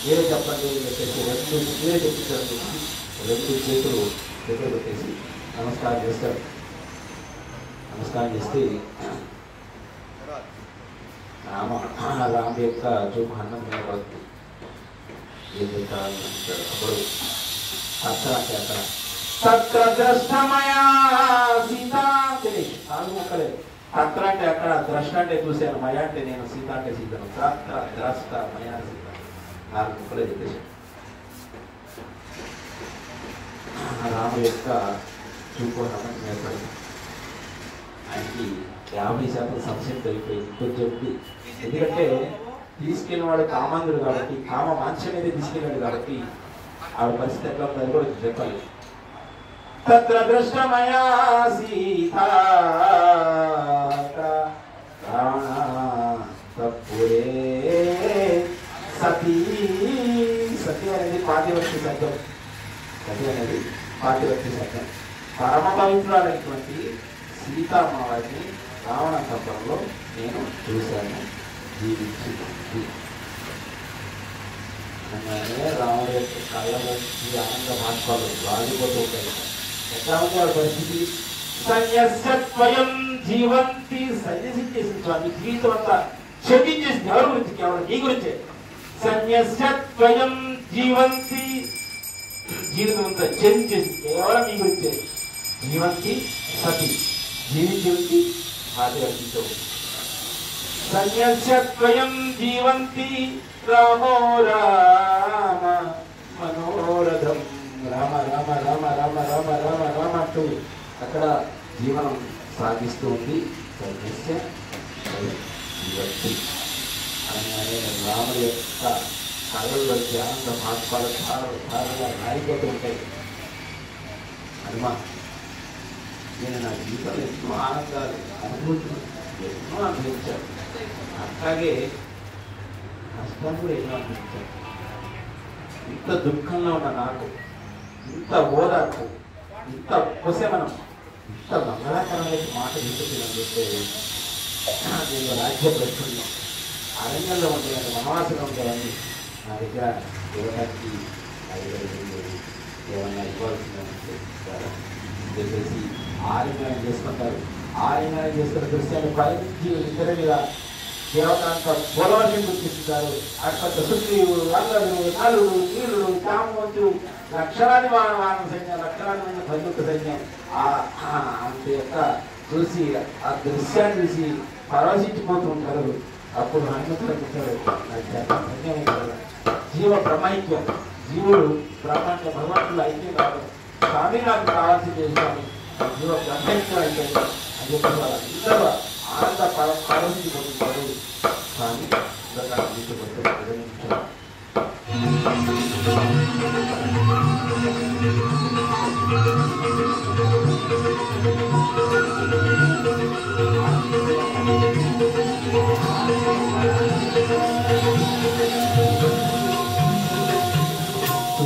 S1: మీరే చెప్పండి చెప్పేసి మీరే చెప్పించండి. రెండు చేతులు దగ్గర పెట్టేసి నమస్కారం చేస్తారు. నమస్కారం చేస్తే రామ యొక్క చూపు అన్నం మీద పడుతుంది. ఏం చెప్తారంటాడు అప్పుడు అక్కడ తత్ర ద్రష్టమయా సీత తెలియదు 4 ముక్కలే. తత్ర అంటే అక్కడ, ద్రష్ట అంటే చూశాను, మయ అంటే నేను, సీత అంటే సీతను. తత్ర ద్రష్ట మయా సీత 4 ముక్కలే చెప్పేసి రాము యొక్క చూపు అన్నం మీద పడుతుంది. ఆయనకి 50% సంశయం తగ్గిపోయింది కొంచెం. ఎందుకంటే తీసుకెళ్ళిన వాడు కామాంధుడు కాబట్టి, కామ వాంఛ మీద తీసుకెళ్ళాడు కాబట్టి ఆవిడ పరిస్థితి ఎట్లా ఉందని కూడా చెప్పాలి. తత్ర దృష్టమయా సీతా తప్పుడే సతీ. సతీ అనేది పాతివక్షి శబ్దం. సతీ అనేది పాతివక్షి శబ్దం. పరమ పవిత్రాలైనటువంటి సీతామావారిని రావణాంతపురంలో నేను చూశాను, జీవించి. అనగానే రాముడు యొక్క కళ్ళలో ఈ ఆనంద భాష్పాలు రాలిపోతూ ఉంటాయి. ఎట్లా ఉంది ఆ పరిస్థితి? సన్యస్యం జీవంతి, సన్యసించేసి స్వామి జీవితం అంతా క్షమించేసి. ఎవరి గురించి? కేవలం నీ గురించే. సన్యస్యం జీవంతి, జీవితం అంతా క్షమించేసి కేవలం నీ గురించే. జీవంతి సతి, జీవించి ఆదివర్తితో. సన్యస్యం జీవంతి రామో రామ మనోరథం. రామ రామ రామ రామ రామ రామ రామ అంటూ అక్కడ జీవనం సాగిస్తూ ఉంది. సన్యస్య జీవంతి అనగానే రాముడి యొక్క కళల్లో ఆనంద భాష్పాలు ధారగా రాలిపోతూ ఉంటాయి. హనుమా, నేను నా జీవితంలో ఎన్నో ఆనందాలు అనుభూతులు ఎన్నో అనుభవించాను. అట్లాగే కష్టం కూడా ఎన్నో అనుభవించాను. ఇంత దుఃఖంలో ఉన్న నాకు ఇంత ఓదార్పు, ఇంత ఉపశమనం, ఇంత మంగళకరమైన మాట తీసుకుని చెప్తే నేను రాజ్య ప్రశ్నలు అరణ్యంలో ఉండేవాడిని, వనవాసంలో ఉండేవాడిని. నా దగ్గర ఇవ్వడానికి ఏమన్నా ఇవ్వాల్సిందంటే చెప్పేసి ఆలింగనం చేసుకుంటారు. ఆలింగనం చేసుకున్న దృశ్యాన్ని పైనుంచి ఇద్దరి మీద దేవతాంత పోలవర్షం గుర్తిస్తున్నారు. అక్కడ సుగ్రీవుడు, అల్లడు, నలుడు, నీలుడు, కామవంతుడు, లక్షలాది వాన సైన్యం, లక్షలాది మంది బంధుక సైన్యం అంత యొక్క చూసి ఆ దృశ్యాన్ని చూసి పరవశించిపోతూ ఉంటారు. అప్పుడు హనుమంతుడు అంటాడు, సైన్యం కదా జీవ బ్రహ్మైక్యం, జీవుడు బ్రహ్మాండ భగవంతుడు ఐక్యం కాదు. స్వామి నాకు కావాల్సింది స్వామి, జీవ బ్రహ్మైక్యం అయిపోయింది అని చెప్పి వాళ్ళందరూ ఆనంద పరవశించిపోతుంటారు. స్వామి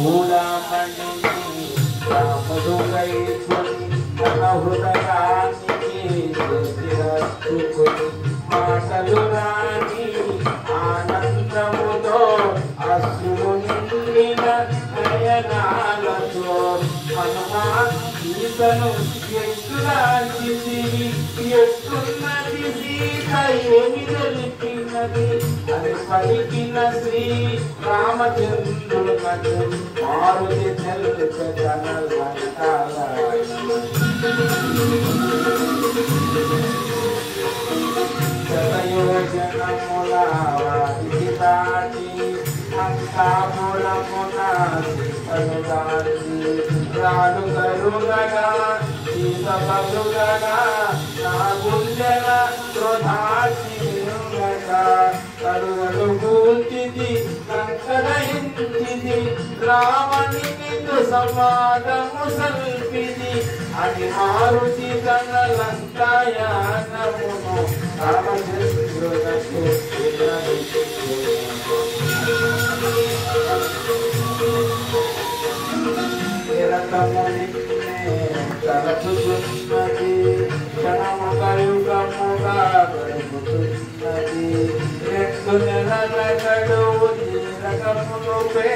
S1: చూడమని రాముడుగై మన హృదయానికి మాటలు రాని ఆనందముతో అశ్రులు నిండిన నయనాలతో హనుమా సీతను ఎట్టురాల్చింది, ఎట్టున్నది సీత ఏమి తెలిపినది అని పలికిన శ్రీ రామచంద్రుడు మారుతి శతయోజనముల వారికి దాటి అంకాములమున సీతను దాటి రాడు కరుగగా సీత బలుగగా నా గుండెల క్రోధాచి కరుగలు కూర్చిది కంకరయించిది రావణి నిన్ను సమాధము సల్పిది అని మారుతి కనలంతాయానమును రామచంద్రునకు తలచుతున్నది క్షణముగ యుగముగా గడుపుతున్నది. 2 నెలల గడువు తీరకమునుపే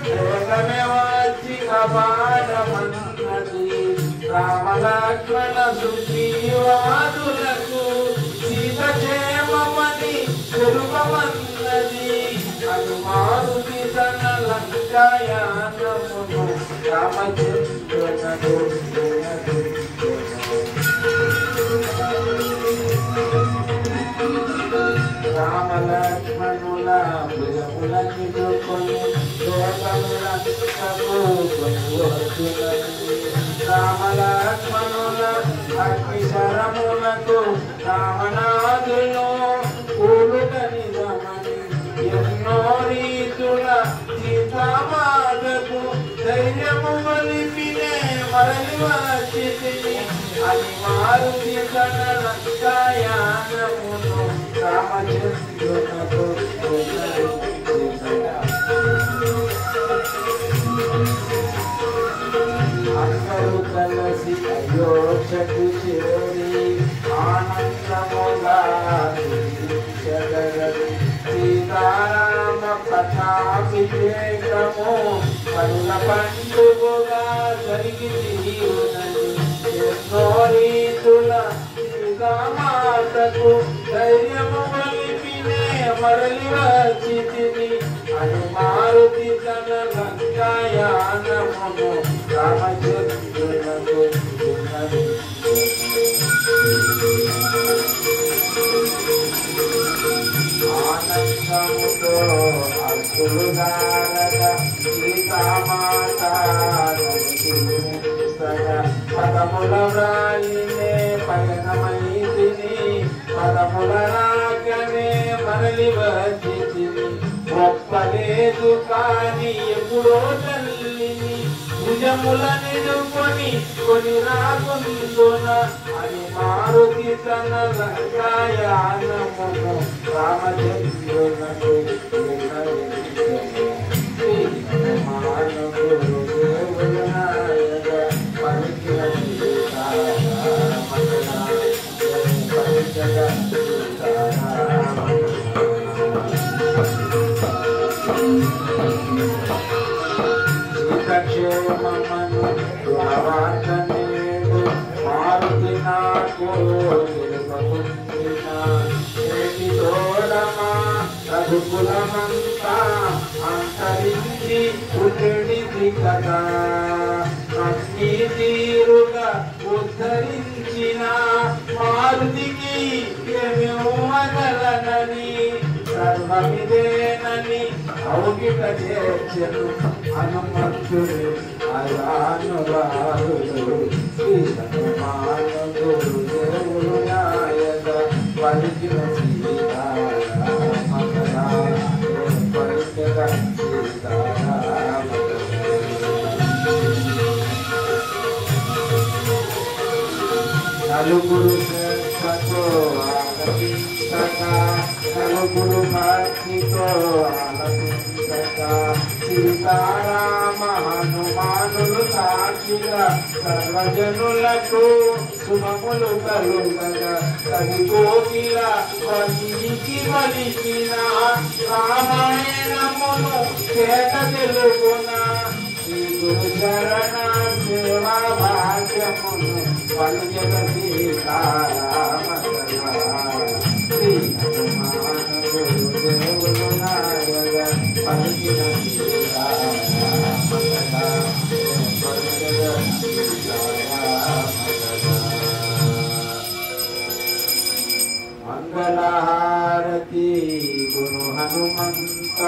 S1: వేగమే వచ్చి బాణమన్నది రామలక్ష్మణ సుగ్రీవాదులకు సీత క్షేమమని తెలుపమన్నది హనుమానుడి తన లంకాయానమును రామచంద్రునకు రామలక్ష్మణుల భుజముల నిలుకొని రామలక్ష్మణుల అగ్నిశరములకు రామనాథులు పూలుగని రమణి ఎన్నో రీతుల సీతామాతకు ధైర్యము వలిపినే మరలి వచ్చితిని అని మారుతి తన లంకాయానమును రామచంద్రునకు అందరూ కలిసి అయోధ్యకు చేరి ఆనందముగా సీతారామ పట్టాభిషేకము కనుల పండుగగా జరిగింది ఎన్నో రీతుల సీతామాతకు ధైర్యము వలిపినే మరలి వచ్చితిని అని మారుతి తన లంకాయానమును రామచంద్రునకు ఆనందముతో అర్జులు దానగా సీతామాత పదముల వ్రాలినే పయనమైతిని పదముల రాకనే మరలి వచ్చితిని ఒప్పలేదు కాని ఎప్పుడో తల్లిని భుజముల నిలుకొని కొని రాకుందున అని మారుతి తన లంకాయానమును రామచంద్రునకు క్షేమమను గుణవార్తనేడు మారుతి నాకు తోడమా రఘుకులమంతా అంతరించి పుట్టిది కదా అన్ని తీరుగా ఉద్ధరించిన మారుతికి ఏమివ్వగలనని సర్వమిదేనని ఔకిక చేర్చెను హనుమంతుడు అయానురారుడు శ్రీ హనుమానుడు దేవుడు నాయక పలికిన నలుగురు శ్రేష్ఠతో ఆలపించక నలుగురు భక్తితో ఆలపించక సీతారామ హనుమానులు సాక్షిగా సర్వజనులకు శుభములు కలుగగా కవికోకిల వనికి వలిచిన రామాయణమును చేత తెలుగున శ్రీ గురు చరణ సేవా భాగ్యమును పలుజగ సీతారామ శ్రీ హనుమానుడు దేవుడు నాయక పలికిన మంగళహారతి గురు హనుమంత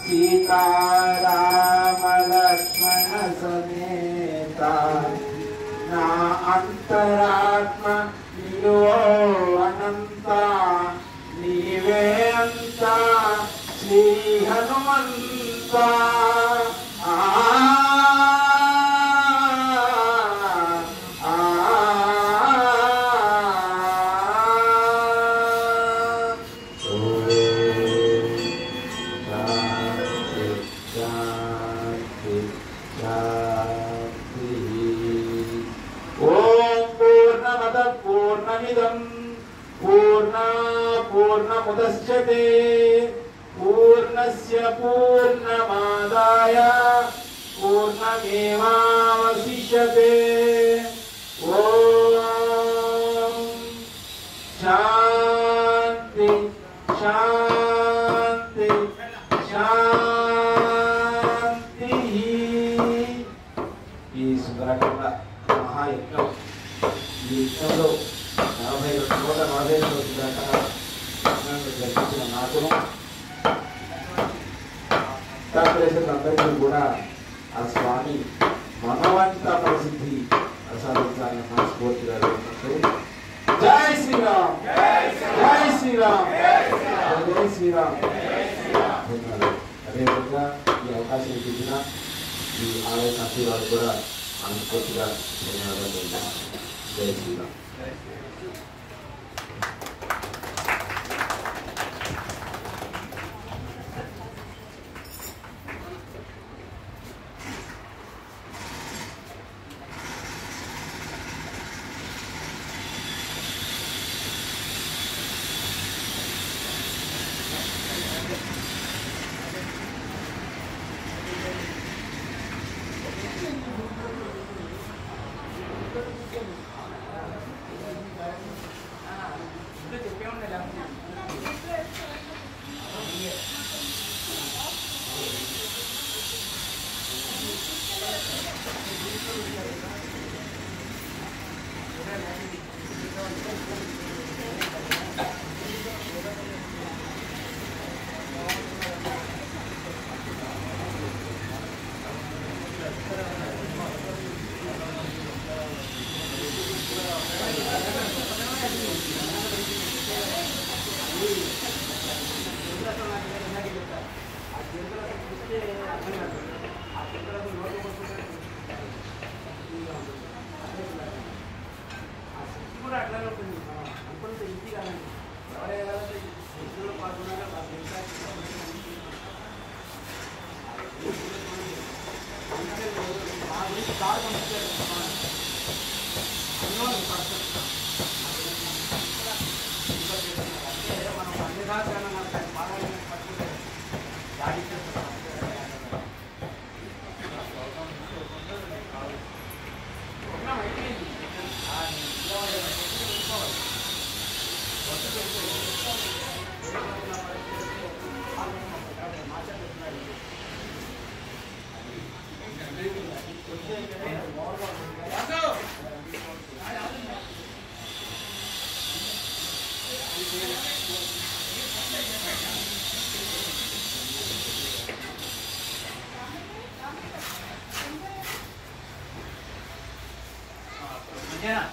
S1: సీతారామ లక్ష్మణ సమేత నా అంతరాత్మ నీలో అనంత నీవే అంత శ్రీ హనుమంత पूर्णमुदच्यते पूर्णस्य पूर्णमादाय क्षणमेवावशिष्यते ओम शांति शांति शांति ఈ సుందరకాండ మహాయజ్ఞం ఈ యజ్ఞంలో 42 సుందరకాండ జరిపించిన నాకును అందరికీ కూడా ఆ స్వామి మనవంత ప్రసిద్ధి ప్రసాదించాలని మనస్ఫూర్తిగా జై శ్రీరామ్ జై శ్రీరామ్ జై శ్రీరామ్. అదేవిధంగా ఈ అవకాశం ఇచ్చిన ఈ ఆలయ కమిటీ వారు కూడా మనస్ఫూర్తిగా ధన్యవాదాలు. జై శ్రీరామ్.
S2: Yeah.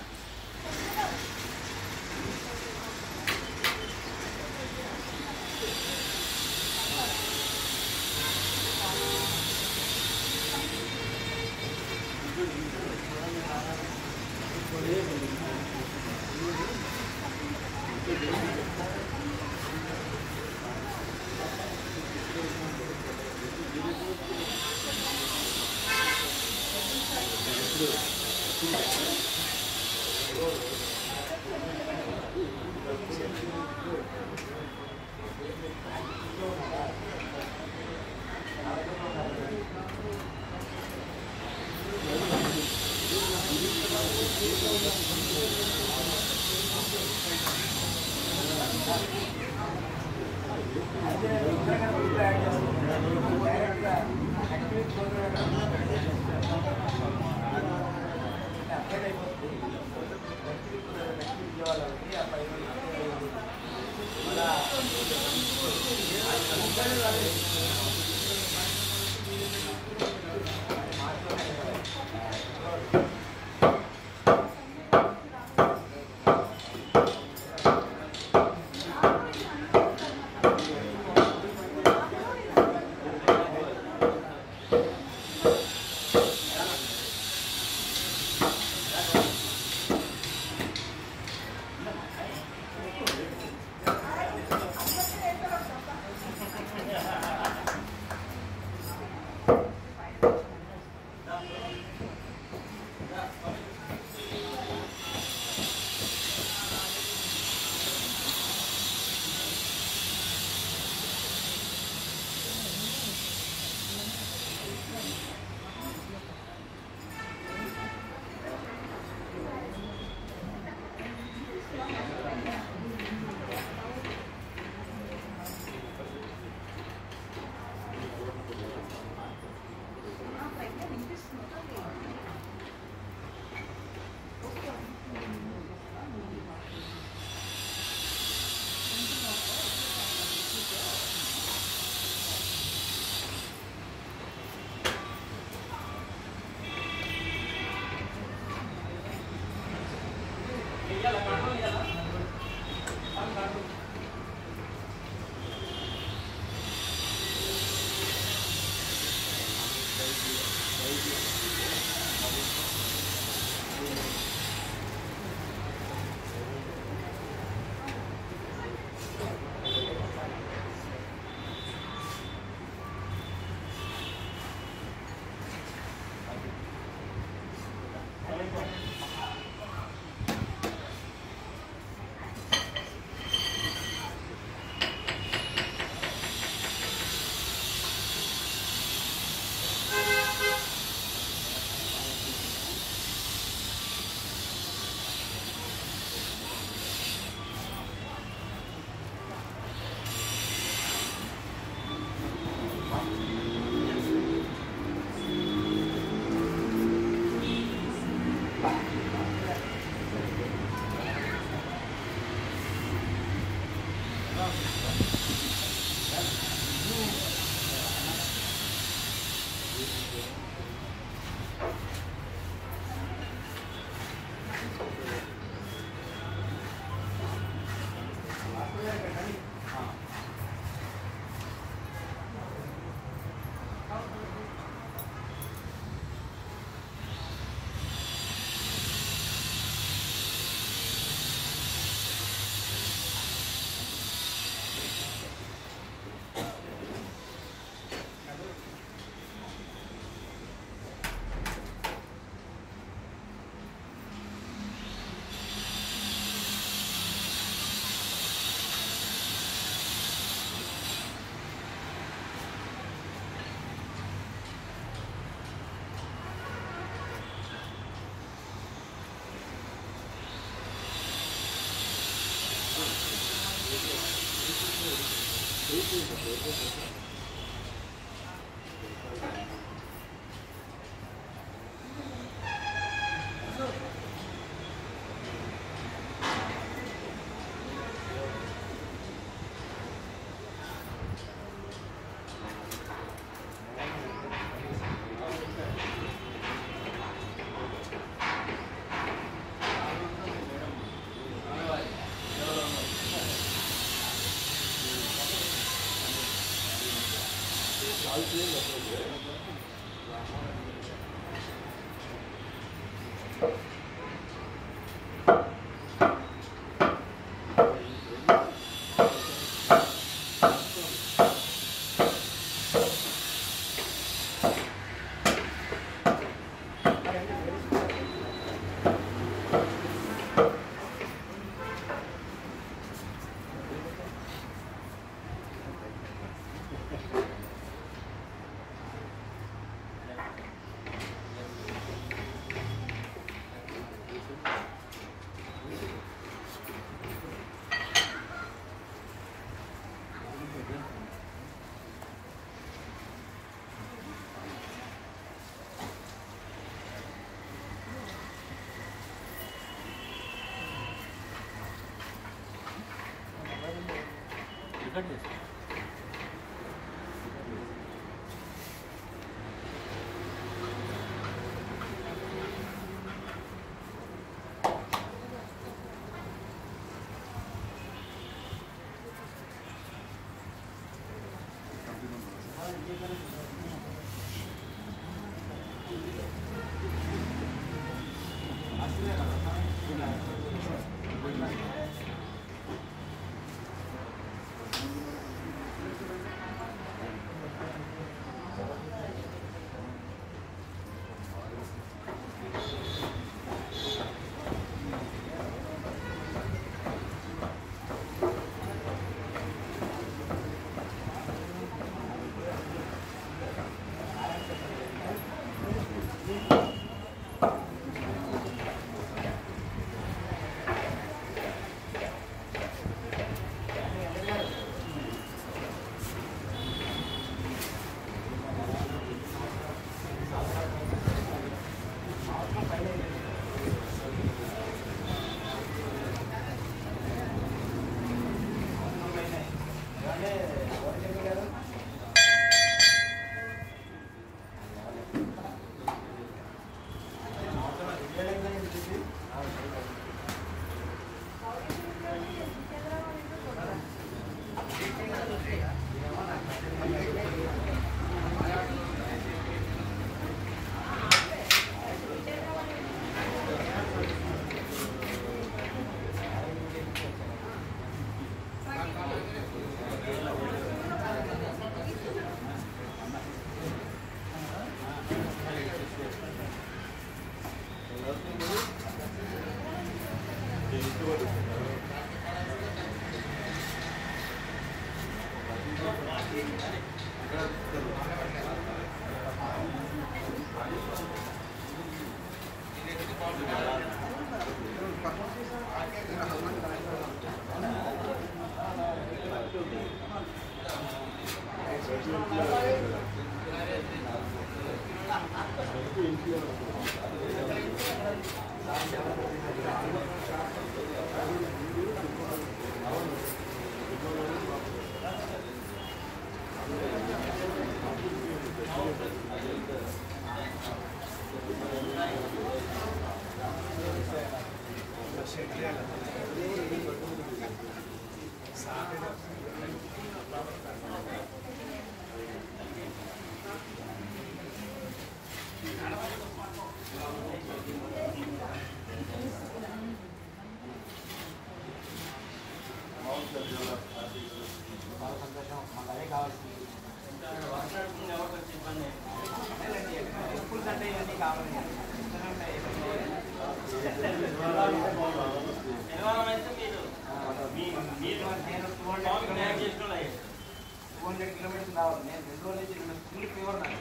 S1: కిలోమీటర్స్ రావాలి. నేను 2 రోజుల నుంచి ఫుల్ ఫీవర్ నాకు.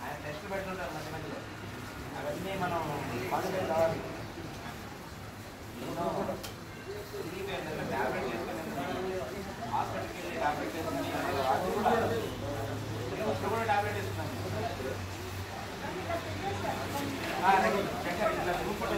S1: ఆయన టెస్ట్ పెట్టుకుంటారు మధ్య మధ్యలో. అవన్నీ మనం పాజిటివ్ రావాలి. ట్యాబ్లెట్ వేసుకుని హాస్పిటల్కి వెళ్ళి ట్యాబ్లెట్ వేసుకుని కూడా ట్యాబ్లెట్ వేసుకున్నాను. ఇట్లా గ్రూప్ కూడా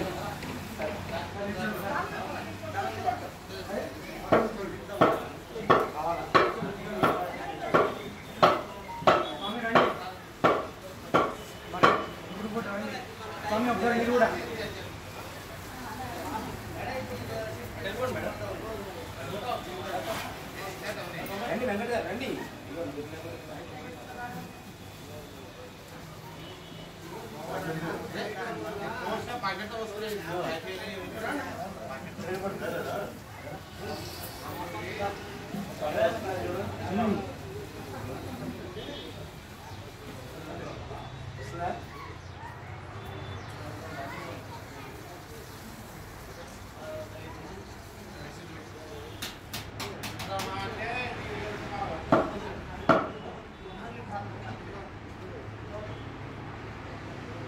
S1: రండి వెంకట గారు రండి.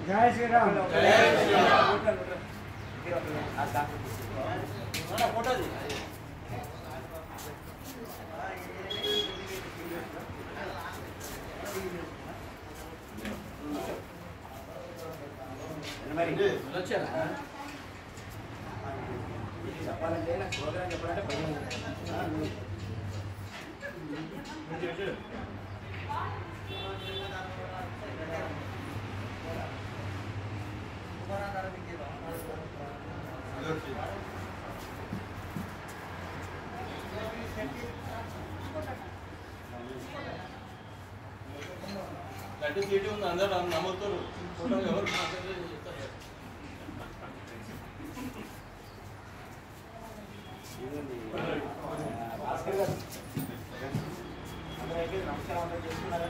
S1: जय श्री राम। जय श्री राम। फोटो दी మరి వచ్చారా చెప్పాలంటే నాకు ప్రోగ్రామ్ చెప్పాలంటే భయం.
S2: గడ్డి సీటు ఉంది, అందరూ నమ్ముతారు. ఫోటో ఎవరు
S1: భాస్కర్ గారు అందరైతే నమస్కారం అందరూ చేస్తున్నారా?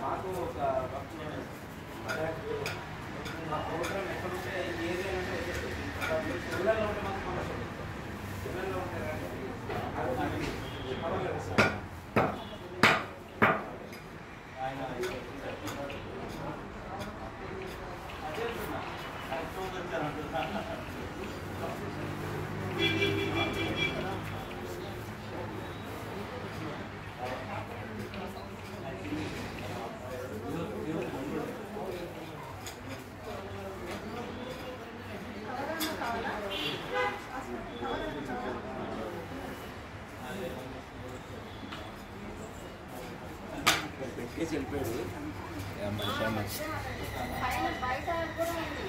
S1: మాకు ఒక ఎక్కేసి వెళ్ళిపోయాడు మనిషి
S3: బయట కూడా ఉంది